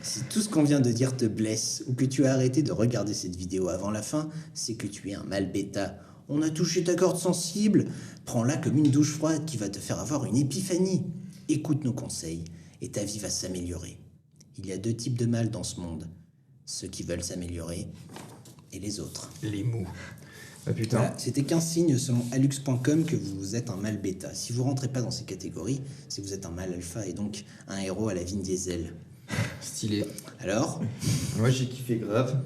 [SPEAKER 2] Si tout ce qu'on vient de dire te blesse ou que tu as arrêté de regarder cette vidéo avant la fin, c'est que tu es un mal bêta. On a touché ta corde sensible. Prends-la comme une douche froide qui va te faire avoir une épiphanie. Écoute nos conseils et ta vie va s'améliorer. Il y a 2 types de mal dans ce monde. Ceux qui veulent s'améliorer et les autres.
[SPEAKER 3] Les mots. Ah putain.
[SPEAKER 2] Voilà, c'était 15 signes selon alux.com que vous êtes un mal bêta. Si vous rentrez pas dans ces catégories, c'est que vous êtes un mal alpha et donc un héros à la Vin Diesel.
[SPEAKER 3] Stylé.
[SPEAKER 2] Alors,
[SPEAKER 3] Moi j'ai kiffé grave.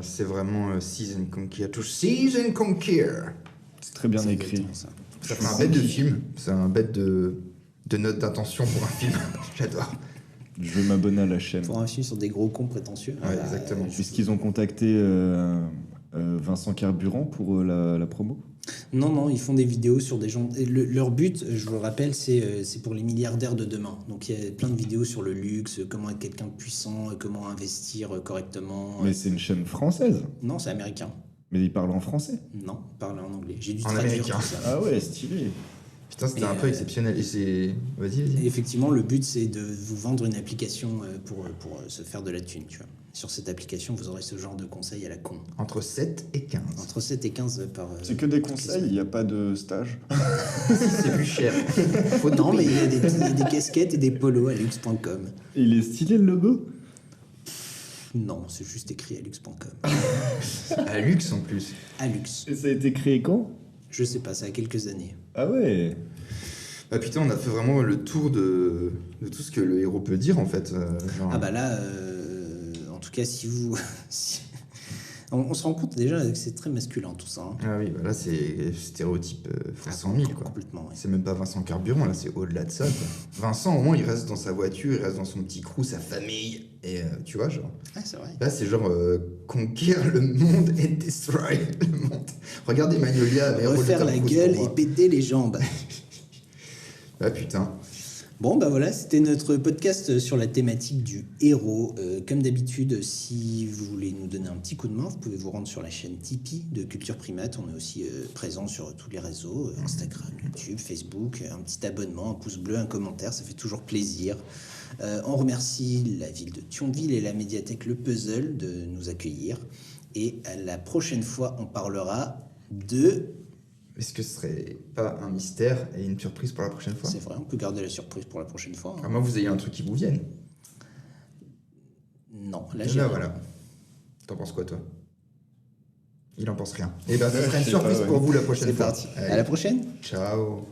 [SPEAKER 3] C'est vraiment Seize and Conquer. To Seize and Conquer.
[SPEAKER 1] C'est très bien
[SPEAKER 2] c'est
[SPEAKER 1] écrit.
[SPEAKER 2] exactement ça.
[SPEAKER 3] Ça fait un bête de film. C'est un bête de note d'intention pour un film. J'adore.
[SPEAKER 1] Je vais m'abonner à la chaîne.
[SPEAKER 2] Pour un film sur des gros cons prétentieux.
[SPEAKER 3] Ouais, exactement.
[SPEAKER 1] Est-ce qu'ils ont contacté Vincent Carburant pour la promo?
[SPEAKER 2] Non, ils font des vidéos sur des gens. Et leur but, je vous le rappelle, c'est pour les milliardaires de demain. Donc il y a plein de vidéos sur le luxe, comment être quelqu'un de puissant, comment investir correctement.
[SPEAKER 1] Mais c'est une chaîne française.
[SPEAKER 2] Non, c'est américain.
[SPEAKER 1] Mais ils parlent en français.
[SPEAKER 2] Non, parle en anglais. J'ai dû
[SPEAKER 3] En
[SPEAKER 2] traduire
[SPEAKER 3] américain.
[SPEAKER 2] tout ça.
[SPEAKER 1] Ah ouais, stylé.
[SPEAKER 3] Putain, c'était
[SPEAKER 2] Et,
[SPEAKER 3] un peu exceptionnel. Et c'est. Vas-y.
[SPEAKER 2] Et effectivement, le but, c'est de vous vendre une application pour se faire de la thune, tu vois. Sur cette application, vous aurez ce genre de conseils à la con.
[SPEAKER 3] Entre 7 et 15.
[SPEAKER 2] Entre 7 et 15 par...
[SPEAKER 1] C'est que des conseils, il n'y a pas de stage.
[SPEAKER 3] C'est plus cher. Faut
[SPEAKER 2] Non,
[SPEAKER 3] tout
[SPEAKER 2] mais il
[SPEAKER 3] payer.
[SPEAKER 2] y a des casquettes et des polos à lux.com.
[SPEAKER 1] Et il est stylé le logo.
[SPEAKER 2] Non, c'est juste écrit à lux.com.
[SPEAKER 3] À luxe en plus.
[SPEAKER 2] À lux.
[SPEAKER 1] Et ça a été créé quand?
[SPEAKER 2] Je sais pas, ça a quelques années.
[SPEAKER 1] Ah ouais.
[SPEAKER 3] Ah putain, on a fait vraiment le tour de tout ce que le héros peut dire en fait. Genre...
[SPEAKER 2] Ah bah là, en tout cas, si vous... on se rend compte déjà que c'est très masculin tout ça. Hein.
[SPEAKER 3] Ah oui, bah là c'est stéréotype fois 100 000 quoi.
[SPEAKER 2] Complètement, ouais.
[SPEAKER 3] C'est même pas Vincent Carburant, là c'est au-delà de ça quoi. Vincent au moins il reste dans sa voiture, il reste dans son petit crew, sa famille. Et tu vois genre...
[SPEAKER 2] Ouais, c'est vrai.
[SPEAKER 3] Là c'est genre conquérir le monde et destroy le monde. Regardez Magnolia, mais
[SPEAKER 2] Refaire la gueule et péter les jambes.
[SPEAKER 3] Ah putain.
[SPEAKER 2] Bon, bah voilà, c'était notre podcast sur la thématique du héros. Comme d'habitude, si vous voulez nous donner un petit coup de main, vous pouvez vous rendre sur la chaîne Tipeee de Culture Primate. On est aussi présent sur tous les réseaux, Instagram, YouTube, Facebook. Un petit abonnement, un pouce bleu, un commentaire, ça fait toujours plaisir. On remercie la ville de Thionville et la médiathèque Le Puzzle de nous accueillir. Et à la prochaine fois, on parlera de...
[SPEAKER 3] Est-ce que ce serait pas un mystère et une surprise pour la prochaine fois?
[SPEAKER 2] C'est vrai, on peut garder la surprise pour la prochaine fois.
[SPEAKER 3] À moins que vous ayez un truc qui vous vienne.
[SPEAKER 2] Non, là
[SPEAKER 3] Et
[SPEAKER 2] j'ai
[SPEAKER 3] là,
[SPEAKER 2] rien.
[SPEAKER 3] voilà. T'en penses quoi, toi? Il en pense rien. Et ben, ça sera une
[SPEAKER 1] Je sais pas,
[SPEAKER 3] surprise
[SPEAKER 1] ouais.
[SPEAKER 3] pour vous la prochaine
[SPEAKER 2] C'est
[SPEAKER 3] fois.
[SPEAKER 2] parti.
[SPEAKER 3] Allez,
[SPEAKER 2] À la prochaine.
[SPEAKER 3] ciao.